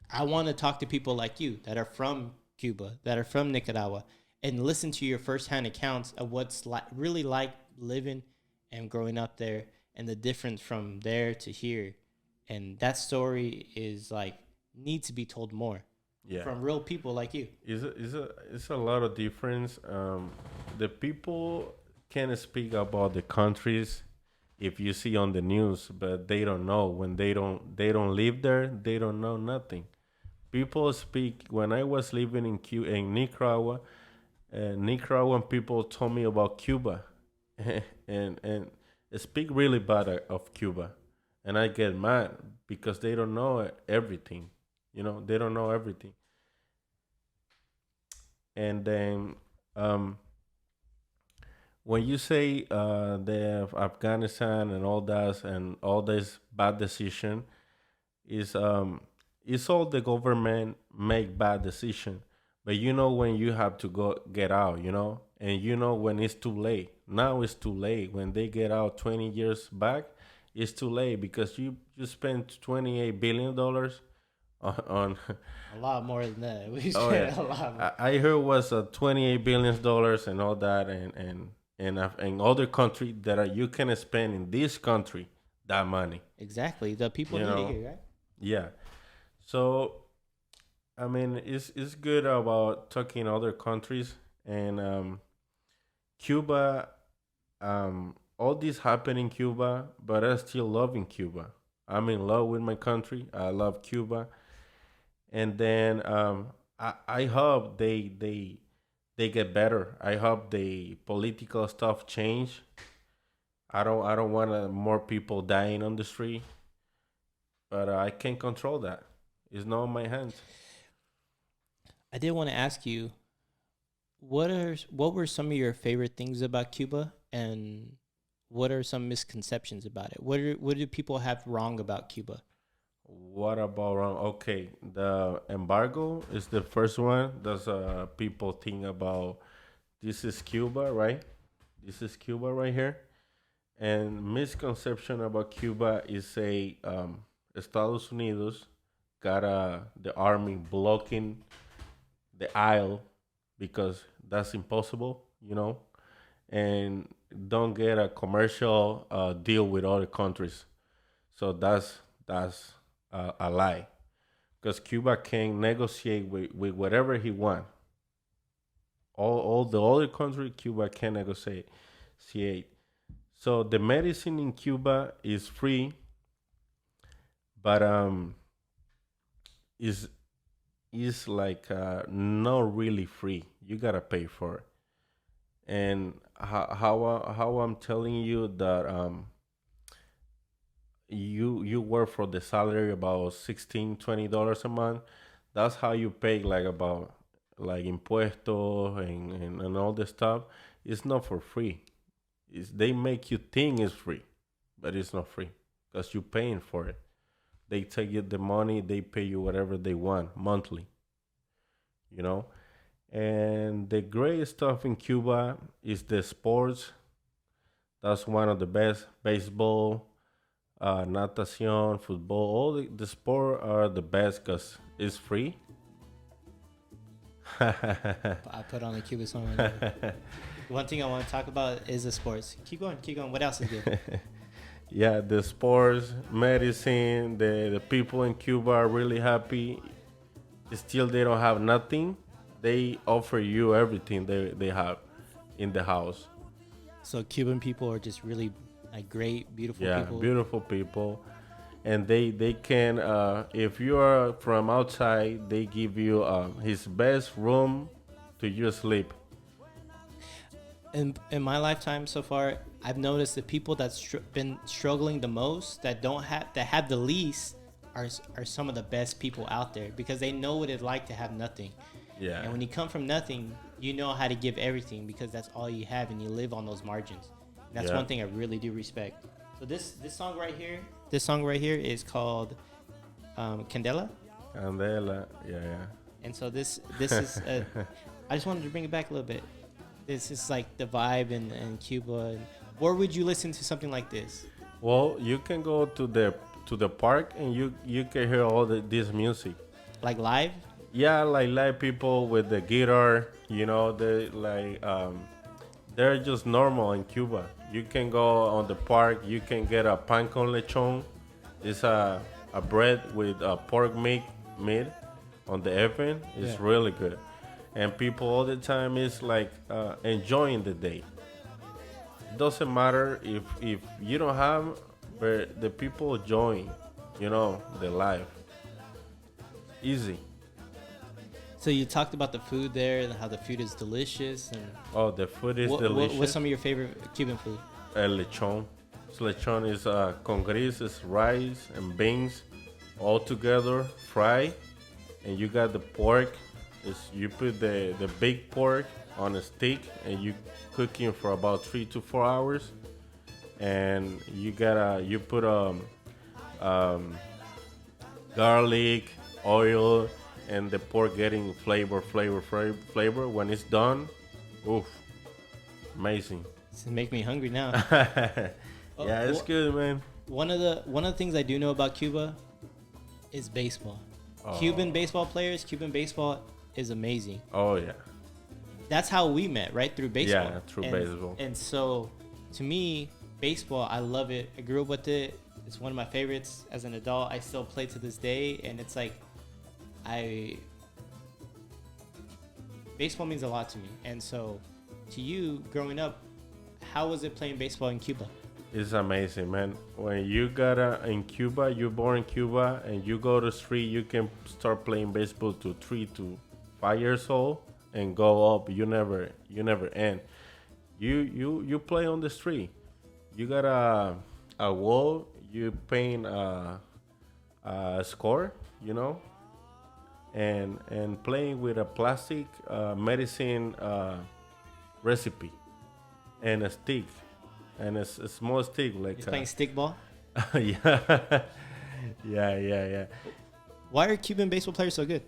I want to talk to people like you that are from Cuba, that are from Nicaragua, and listen to your firsthand accounts of what's really like living and growing up there, and the difference from there to here. And that story is like needs to be told more
Yeah.
from real people like you.
It's a lot of difference. The people can speak about the countries if you see on the news, but they don't know when they don't live there. They don't know nothing. People speak when I was living in Nicaragua. Nicaraguan people told me about Cuba, and speak really bad of Cuba, and I get mad because they don't know everything. They don't know everything. And then um, when you say the Afghanistan and all that and all this bad decision is it's all the government make bad decision, but when you have to go get out, And you know when it's too late. Now it's too late. When they get out 20 years back, it's too late because you spent $28 billion on
A lot more than that. We
oh yeah.
spent a lot more.
I heard was $28 billion and all that and other country that you can spend in this country that money.
Exactly. The people
You
need it
know?
here, right?
Yeah. So I mean it's good about talking other countries and Cuba, all this happened in Cuba, but I still love in Cuba. I'm in love with my country. I love Cuba, and then I hope they get better. I hope the political stuff change. I don't want more people dying on the street, but I can't control that. It's not in my hands.
I did want to ask you, what were some of your favorite things about Cuba, and what are some misconceptions about it? What do people have wrong about Cuba?
What about wrong? Okay, the embargo is the first one. That's people think about this is Cuba, right? This is Cuba right here. And misconception about Cuba is a Estados Unidos got the army blocking the aisle because that's impossible, and don't get a commercial deal with other countries. So that's a lie because Cuba can negotiate with whatever he want. All the other country, Cuba can negotiate. So the medicine in Cuba is free, but is like not really free. You gotta pay for it. And how I'm telling you that you work for the salary about 16 $20 a month. That's how you pay like about like impuestos and all this stuff. It's not for free. They make you think it's free, but it's not free because you're paying for it. They take you the money, they pay you whatever they want monthly, you know. And the great stuff in Cuba is the sports. That's one of the best. Baseball, natación, football, all the sport are the best because it's free.
I put on a Cuba song right now. One thing I want to talk about is the sports. Keep going, keep going. What else is good?
Yeah, the sports, medicine, the people in Cuba are really happy. Still, they don't have nothing. They offer you everything they have in the house.
So Cuban people are just really like great, beautiful
Yeah,
people.
beautiful people. And they can, if you are from outside, they give you his best room to you sleep.
In my lifetime so far, I've noticed the people that's been struggling the most, that have the least, are some of the best people out there because they know what it's like to have nothing.
Yeah.
And when you come from nothing, you know how to give everything because that's all you have, and you live on those margins. And that's one thing I really do respect. So this song right here is called Candela.
Candela, yeah.
And so this is I just wanted to bring it back a little bit. This is like the vibe in Cuba. And where would you listen to something like this?
Well, you can go to the park and you can hear all this music.
Like live?
Yeah, like live people with the guitar. They like they're just normal in Cuba. You can go on the park. You can get a pan con lechon. It's a bread with pork meat on the oven. It's really good, and people all the time is like enjoying the day. It doesn't matter if you don't have, but the people enjoying, the life. Easy.
So you talked about the food there and how the food is delicious. And
Oh, the food is delicious.
what's some of your favorite Cuban food?
El lechon. So lechon is con gris, is rice and beans all together, fry, and you got the pork. You put the big pork on a stick and you cooking for about 3 to 4 hours, and you put garlic, oil, and the pork getting flavor. When it's done, oof, Amazing.
This make me hungry now.
Yeah, it's good, man.
One of the things I do know about Cuba is baseball.
Oh.
Cuban baseball is amazing.
Oh yeah.
That's how we met, right? Through baseball.
Yeah, through baseball.
And so, to me, baseball, I love it. I grew up with it. It's one of my favorites. As an adult, I still play to this day, and it's like, baseball means a lot to me. And so, to you, growing up, how was it playing baseball in Cuba?
It's amazing, man. When you in Cuba, you're born in Cuba, and you go to street, you can start playing baseball to 3 to 5 years old and go up. You never end. You play on the street. You got a wall. You paint a score, and playing with a plastic medicine recipe and a stick. And it's a small stick, like
He's playing stickball.
Yeah, yeah.
Why are Cuban baseball players so good?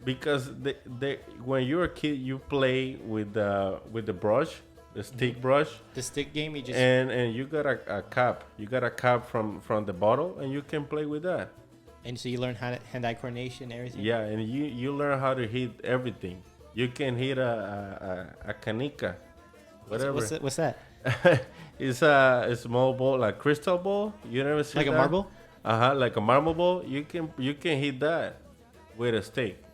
Because they when you're a kid, you play with the brush, the stick brush.
The stick game, you just
and you got a cap. You got a cap from the bottle, and you can play with that.
And so you learn how to hand-eye coordination, everything.
Yeah, and you learn how to hit everything. You can hit a canica, whatever.
What's that?
It's a small ball, like crystal ball. You never see
Like
that?
a marble?
Like a marble ball. You can hit that with a stick.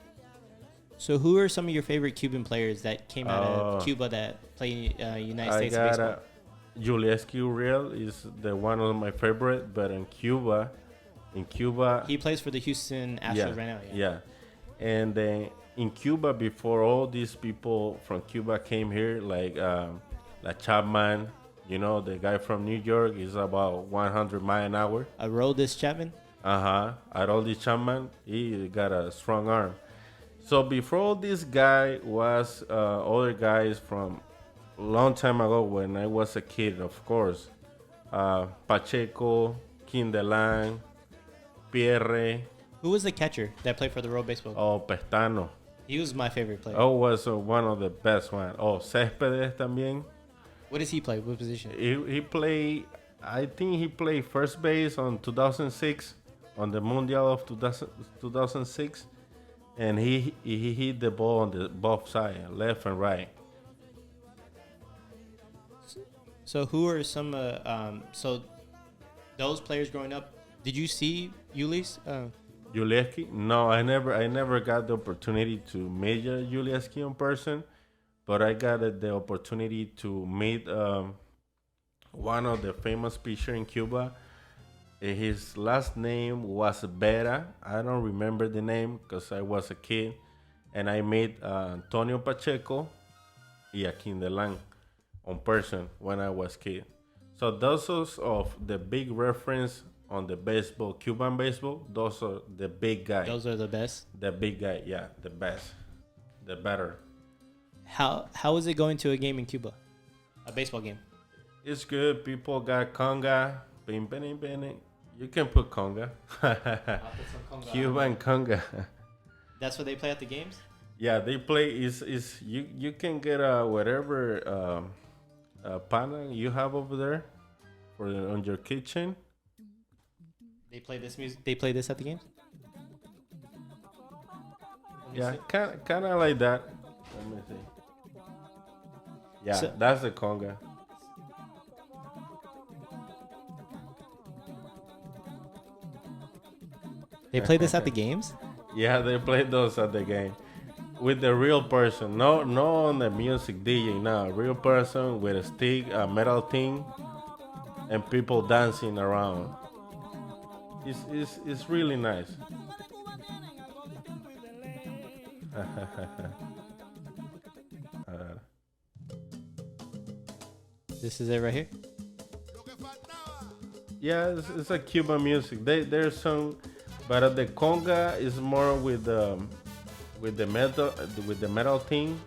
So who are some of your favorite Cuban players that came out of Cuba that play United States baseball?
Julieski Uriel is the one of my favorite, but in Cuba,
he plays for the Houston Astros right now.
Yeah, and then in Cuba, before all these people from Cuba came here, like Chapman, the guy from New York is about 100 miles an hour.
Aroldis Chapman?
Aroldis Chapman, he got a strong arm. So before this guy was other guys from a long time ago when I was a kid, of course. Pacheco, Kindelang, Pierre.
Who was the catcher that played for the World Baseball?
Oh, Pestano.
He was my favorite player.
Oh, was one of the best ones. Oh, Céspedes también.
What does he play? What position?
He played, I think he played first base on 2006, on the Mundial of 2006. And he hit the ball on the both sides, left and right.
So who are some? So those players growing up, did you see Ulis?
Julieski? No, I never got the opportunity to meet Julieski in person, but I got the opportunity to meet one of the famous pitchers in Cuba. His last name was Vera. I don't remember the name because I was a kid. And I met Antonio Pacheco y Kindelang on person when I was a kid. So those are of the big reference on the baseball, Cuban baseball. Those are the big guys.
Those are the best?
The big guy, yeah, the best. The better.
How is it going to a game in Cuba? A baseball game?
It's good. People got conga. Bing, bing, bing. You can put conga. Cuban conga.
That's what they play at the games?
Yeah, they play is you can get whatever pana you have over there on your kitchen.
They play this music. They play this at the games?
Yeah, kind of like that. Let me see. Yeah, so, that's the conga.
They play this at the games?
Yeah, they play those at the game with the real person. No on the music DJ. No, real person with a stick, a metal thing, and people dancing around. It's really nice.
This is it right here.
Yeah, it's a Cuban music. There's some. But the conga is more with the metal thing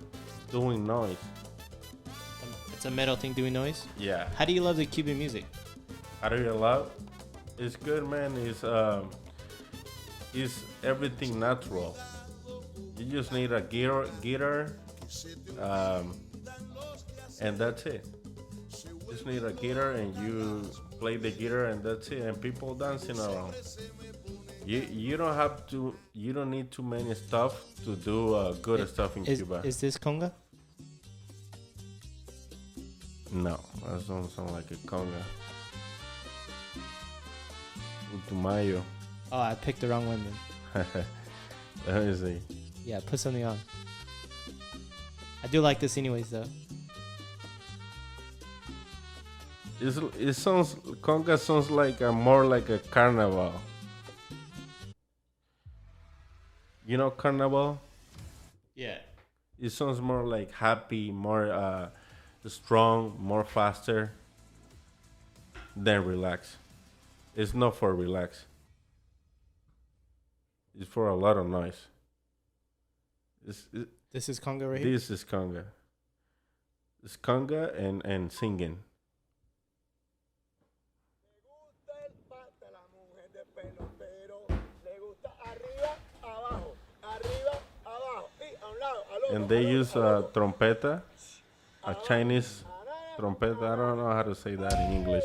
doing noise.
It's a metal thing doing noise?
Yeah.
How do you love the Cuban music?
How do you love? It's good, man. It's everything natural. You just need a guitar, and that's it. Just need a guitar and you play the guitar and that's it. And people dancing around. You don't need too many stuff to do good stuff in Cuba.
Is this conga?
No, that doesn't sound like a conga. Utumayo.
Oh, I picked the wrong one then.
Let me see.
Yeah, put something on. I do like this anyways though.
It sounds conga sounds like more like a carnival. You know carnival?
Yeah.
It sounds more like happy, more strong, more faster than relax. It's not for relax. It's for a lot of noise.
This is conga right here?
This is conga. It's conga and singing. And they use a trompeta, a Chinese trumpet. I don't know how to say that in English.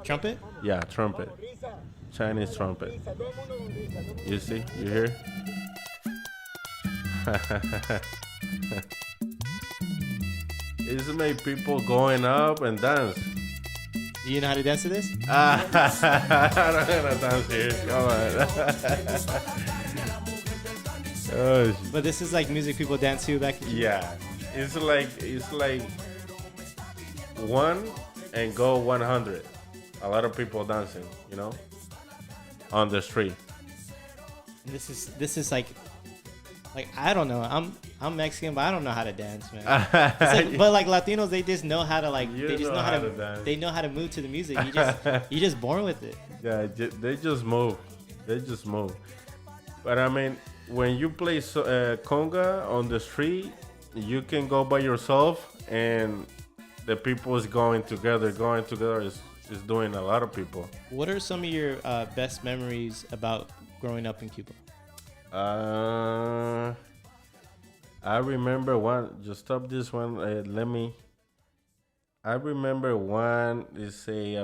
Trumpet?
Yeah, trumpet. Chinese trumpet. You see? You hear? It's make people going up and dance.
Do you know how to dance to this?
I don't know how to dance here. Come on. Oh,
But this is like music people dance to back in Cuba.
yeah. It's like one and go 100. A lot of people dancing, you know, on the street.
And this is like I don't know. I'm Mexican, but I don't know how to dance, man. It's like, but like Latinos, they just know how to they just know how to
dance.
they know how to move to the music. You just born with it.
Yeah, they just move. They just move. But I mean, when you play conga on the street, you can go by yourself, and the people is going together. Going together is doing a lot of people.
What are some of your best memories about growing up in Cuba?
I remember one. Just stop this one. Let me. I remember one. They say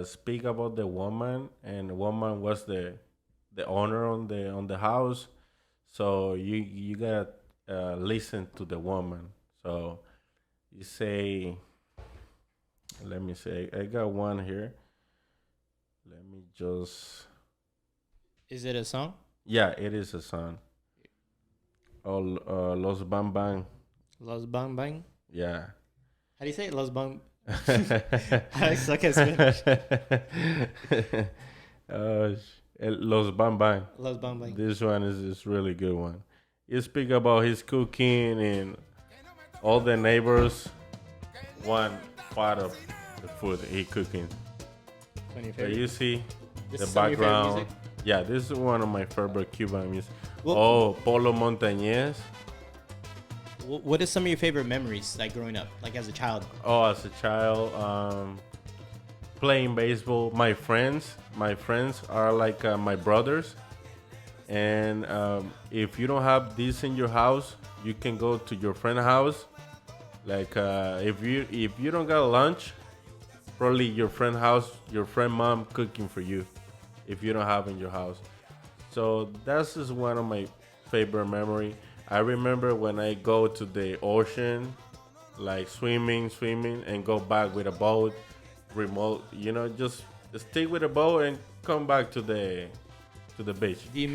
speak about the woman, and the woman was the owner on the house. So you gotta listen to the woman. So you say. Let me say. I got one here. Let me just.
Is it a song?
Yeah, it is a song. Oh, Los Bang Bang.
Los Bang Bang?
Yeah.
How do you say it? Los Bang. I suck at Spanish.
Los Bang Bang.
Los Bang Bang.
This one is really good one. He speak about his cooking and all the neighbors want part of the food he cooking. So you see
This
the
is some of your favorite
background.
music?
Yeah, this is one of my favorite Cuban music.
Well-
Polo Montañez.
What is some of your favorite memories, like growing up, like as a child?
Oh, as a child, playing baseball. My friends are like my brothers. And if you don't have this in your house, you can go to your friend's house. Like if you don't got lunch, probably your friend mom cooking for you. If you don't have in your house, so that's just one of my favorite memory. I remember when I go to the ocean, like swimming, and go back with a boat, remote. You know, just stick with a boat and come back to the beach.
Do you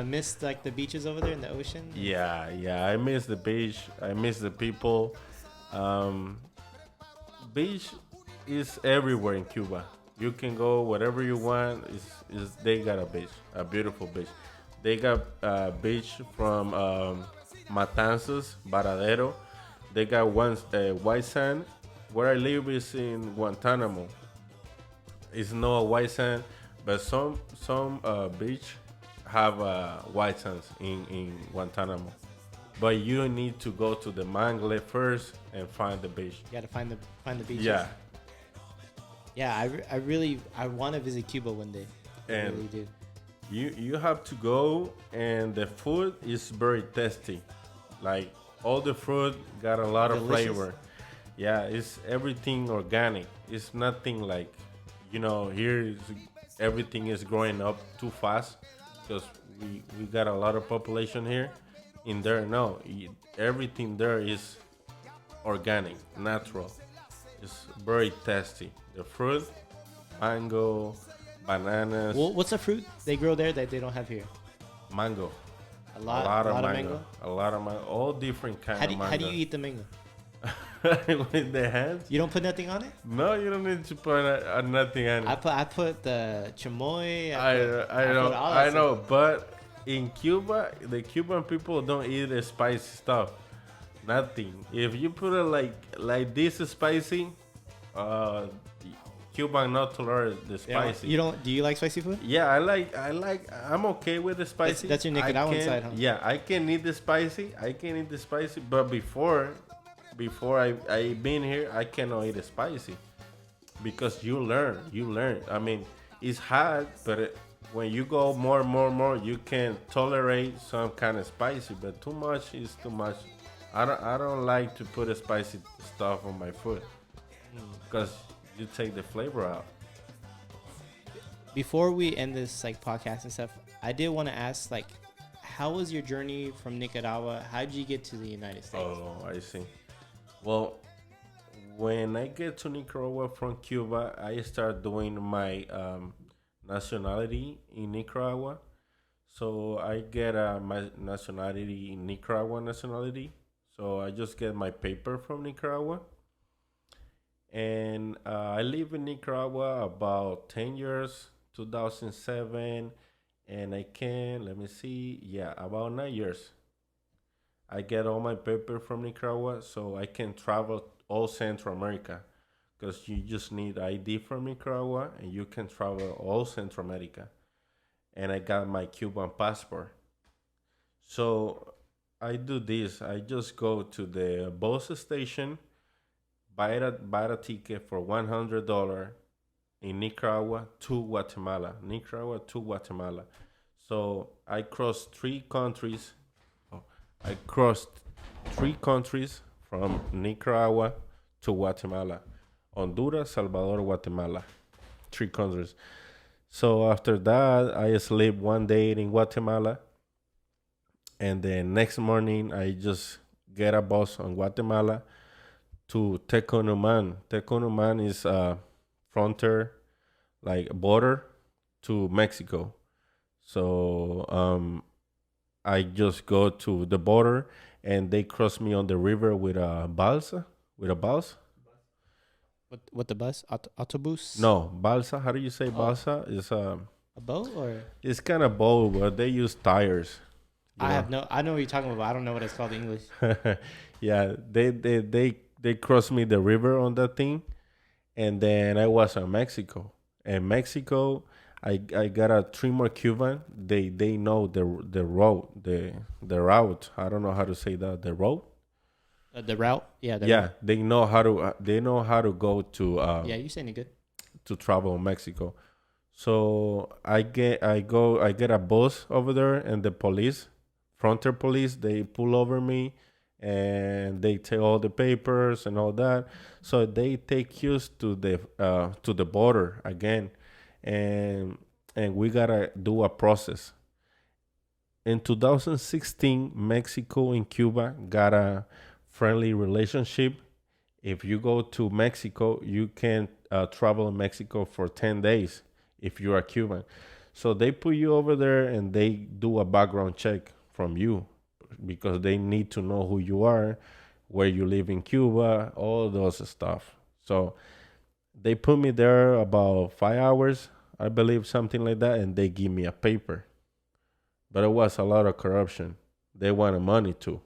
miss like the beaches over there in the ocean?
Yeah. I miss the beach. I miss the people. Beach is everywhere in Cuba. You can go wherever you want. They got a beach, a beautiful beach. They got a beach from Matanzas, Varadero. They got one white sand. Where I live is in Guantanamo. It's not white sand, but some beach have white sands in Guantanamo. But you need to go to the mangle first and find the beach.
You gotta find the beaches.
Yeah.
Yeah, I want to visit Cuba one day. I
And
really do.
you have to go, and the food is very tasty. Like all the food got a lot of
Delicious.
flavor. Yeah, it's everything organic. It's nothing like, here is everything is growing up too fast because we got a lot of population here. In there, no, everything there is organic, natural. It's very tasty. The fruit, mango, bananas,
What's a fruit they grow there that they don't have here?
mango,
A lot of mango.
a lot of mango, all different kind of mango.
How do you eat the mango?
With the hands?
You don't put nothing on it?
No, you don't need to put nothing on it.
I put the chamoy.
I know, but in Cuba, the Cuban people don't eat the spicy stuff. Nothing. If you put it like this spicy, uh, Cuban not tolerate the spicy.
You don't? Do you like spicy food?
Yeah, I like. I'm okay with the spicy.
That's your Nicaraguan side, huh?
Yeah, I can eat the spicy. But before I been here, I cannot eat the spicy because you learn. I mean, it's hard, but when you go more, you can tolerate some kind of spicy. But too much is too much. I don't like to put a spicy stuff on my food because you take the flavor out.
Before we end this like podcast and stuff, I did want to ask like, how was your journey from Nicaragua? How did you get to the United States?
Oh, I see. Well, when I get to Nicaragua from Cuba, I start doing my nationality in Nicaragua. So I get my nationality in Nicaragua nationality. So I just get my paper from Nicaragua. And I live in Nicaragua about 10 years, 2007. And let me see, yeah, about 9 years. I get all my paper from Nicaragua so I can travel all Central America because you just need ID from Nicaragua and you can travel all Central America. And I got my Cuban passport. So I do this. I just go to the bus station, buy a ticket for $100 in Nicaragua to Guatemala. Nicaragua to Guatemala. So I crossed three countries. I crossed three countries from Nicaragua to Guatemala. Honduras, Salvador, Guatemala. Three countries. So after that, I sleep one day in Guatemala. And then next morning, I just get a bus on Guatemala to Teconuman. Teconuman is a frontier, like border to Mexico. So I just go to the border and they cross me on the river with a balsa. With a balsa?
What the bus? Autobus?
No, balsa. How do you say balsa? It's
a boat or?
It's kind of boat, but they use tires.
I know what you're talking about. I don't know what it's called in English.
Yeah, they crossed me the river on that thing, and then I was in Mexico. And Mexico, I got a 3 more Cuban. They know the road, the route. I don't know how to say that. The road.
The route, yeah.
Route. They know how to go to.
Yeah, you're saying it good.
To travel in Mexico, so I get a bus over there, and the police, frontier police, they pull over me, and they take all the papers and all that. So they take us to the border again, and we gotta do a process. In 2016, Mexico and Cuba got a friendly relationship. If you go to Mexico, you can travel in Mexico for 10 days if you are Cuban. So they put you over there and they do a background check from you because they need to know who you are, where you live in Cuba, all those stuff. So they put me there about 5 hours, I believe, something like that, and they give me a paper. But it was a lot of corruption. They wanted money too.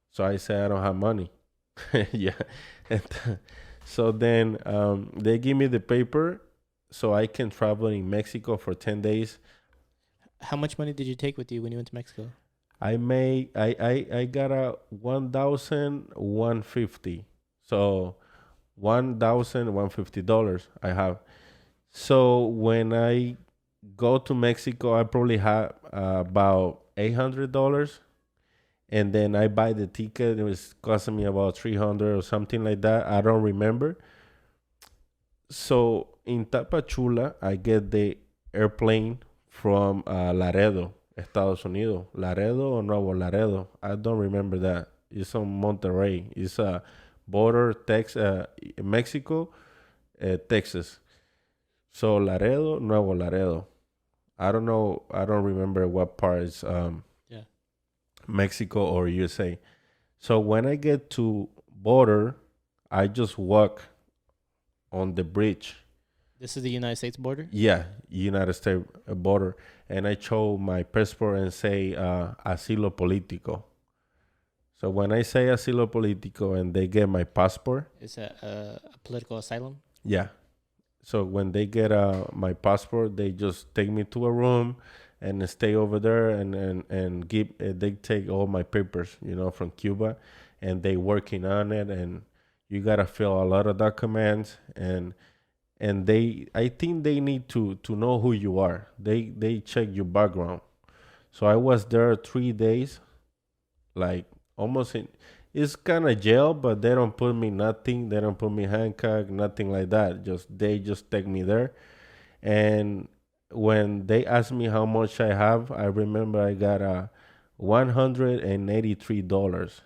So I said, I don't have money. Yeah. And so then they give me the paper so I can travel in Mexico for 10 days.
How much money did you take with you when you went to Mexico?
I got a $1,150. So $1,150 I have. So when I go to Mexico, I probably have about $800. and then I buy the ticket. It was costing me about 300 or something like that. I don't remember. So in Tapachula, I get the airplane from Laredo, Estados Unidos. Laredo or Nuevo Laredo. I don't remember that. It's on Monterrey. It's a border, Mexico, Texas. So Laredo, Nuevo Laredo. I don't know. I don't remember what part is
Yeah.
Mexico or USA. So when I get to border, I just walk on the bridge.
This is the United States border?
Yeah, United States border, and I show my passport and say asilo político. So when I say asilo político and they get my passport,
It's a political asylum?
yeah. So when they get my passport, they just take me to a room and stay over there and give they take all my papers, from Cuba, and they working on it, and you gotta fill a lot of documents, and they I think they need to know who you are. They check your background. So I was there 3 days, like almost in. It's kind of jail, but they don't put me nothing. They don't put me handcuffed, nothing like that. They just take me there. And when they asked me how much I have, I remember I got $183.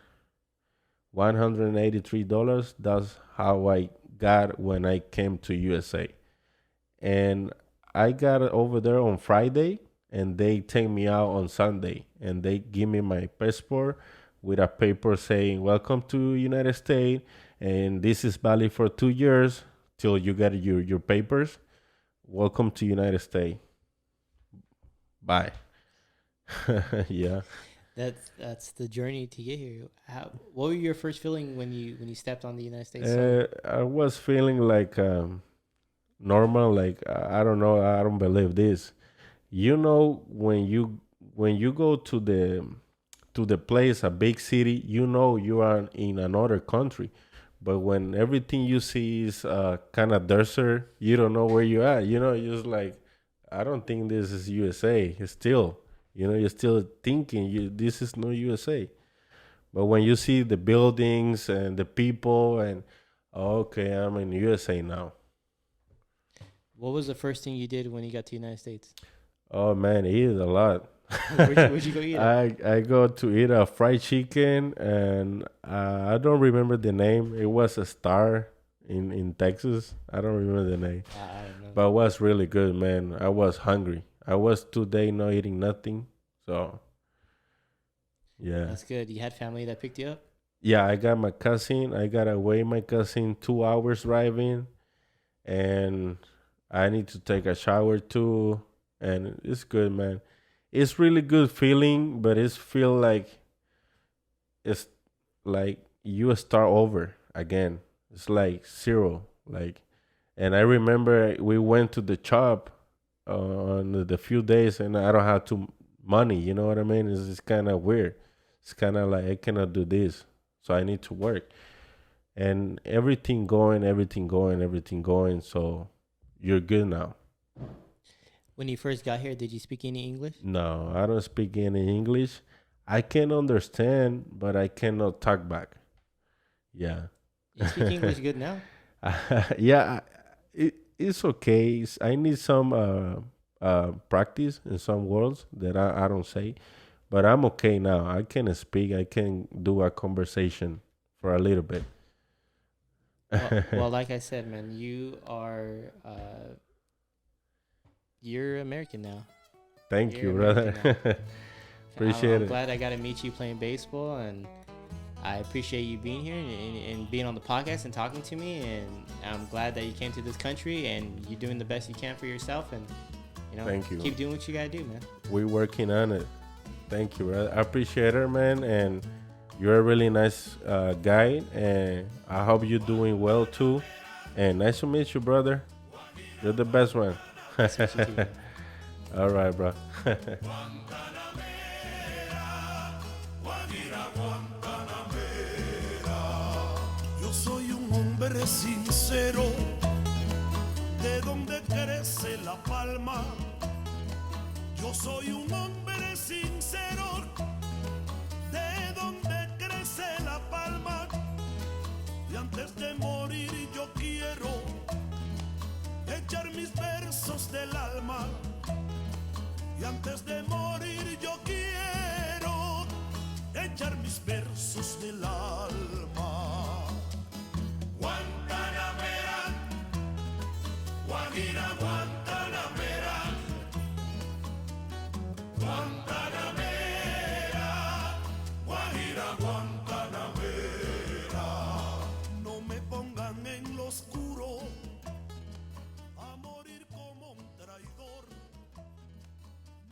$183. That's how I got when I came to USA. And I got over there on Friday, and they take me out on Sunday, and they give me my passport with a paper saying welcome to United States, and this is valid for 2 years till you get your papers. Welcome to United States. Bye. Yeah.
That's the journey to get here. What were your first feeling when you stepped on the United States soil?
I was feeling like normal, like I don't know, I don't believe this. When you go to the place, a big city, you are in another country. But when everything you see is kind of desert, you don't know where you are. You're just like, I don't think this is USA. It's still, you're still thinking this is no USA. But when you see the buildings and the people, and okay, I'm in USA now.
What was the first thing you did when you got to the United States?
Oh man, it is a lot.
Where'd you go eat at?
I go to eat a fried chicken, and I don't remember the name. It was a star in Texas. I don't remember the name,
I don't know.
but it was really good, man. I was hungry. I was 2 days not eating nothing. So yeah,
That's good. You had family that picked you up?
yeah. I got my cousin. I got away my cousin 2 hours driving, and I need to take a shower too, and it's good, man. It's really good feeling, but it's like you start over again. It's like zero. Like, and I remember we went to the shop on the few days, and I don't have too money. You know what I mean? It's kind of weird. It's kind of like I cannot do this, so I need to work, and everything going, everything going, everything going. So you're good now.
When you first got here, did you speak any English?
No, I don't speak any English. I can understand, but I cannot talk back. Yeah.
You speak English good now?
Yeah, it's okay. I need some practice in some words that I don't say, but I'm okay now. I can speak. I can do a conversation for a little bit.
Well, like I said, man, you're American now.
Thank
You're
you, brother.
American
Appreciate
I'm
it.
glad I got to meet you playing baseball, and I appreciate you being here and being on the podcast and talking to me. And I'm glad that you came to this country and you're doing the best you can for yourself. And
Thank you.
keep doing what you gotta do, man.
We're working on it. Thank you, brother. I appreciate it, man. And you're a really nice guy. And I hope you're doing well too. And nice to meet you, brother. You're the best one.
Nice to meet you too, man.
All right, bro.
Yo soy un hombre sincero, de donde crece la palma. Yo soy un hombre sincero, de donde mis versos del alma. Y antes de morir yo quiero echar mis versos del alma. Guantanamera, Guajira, Guajira.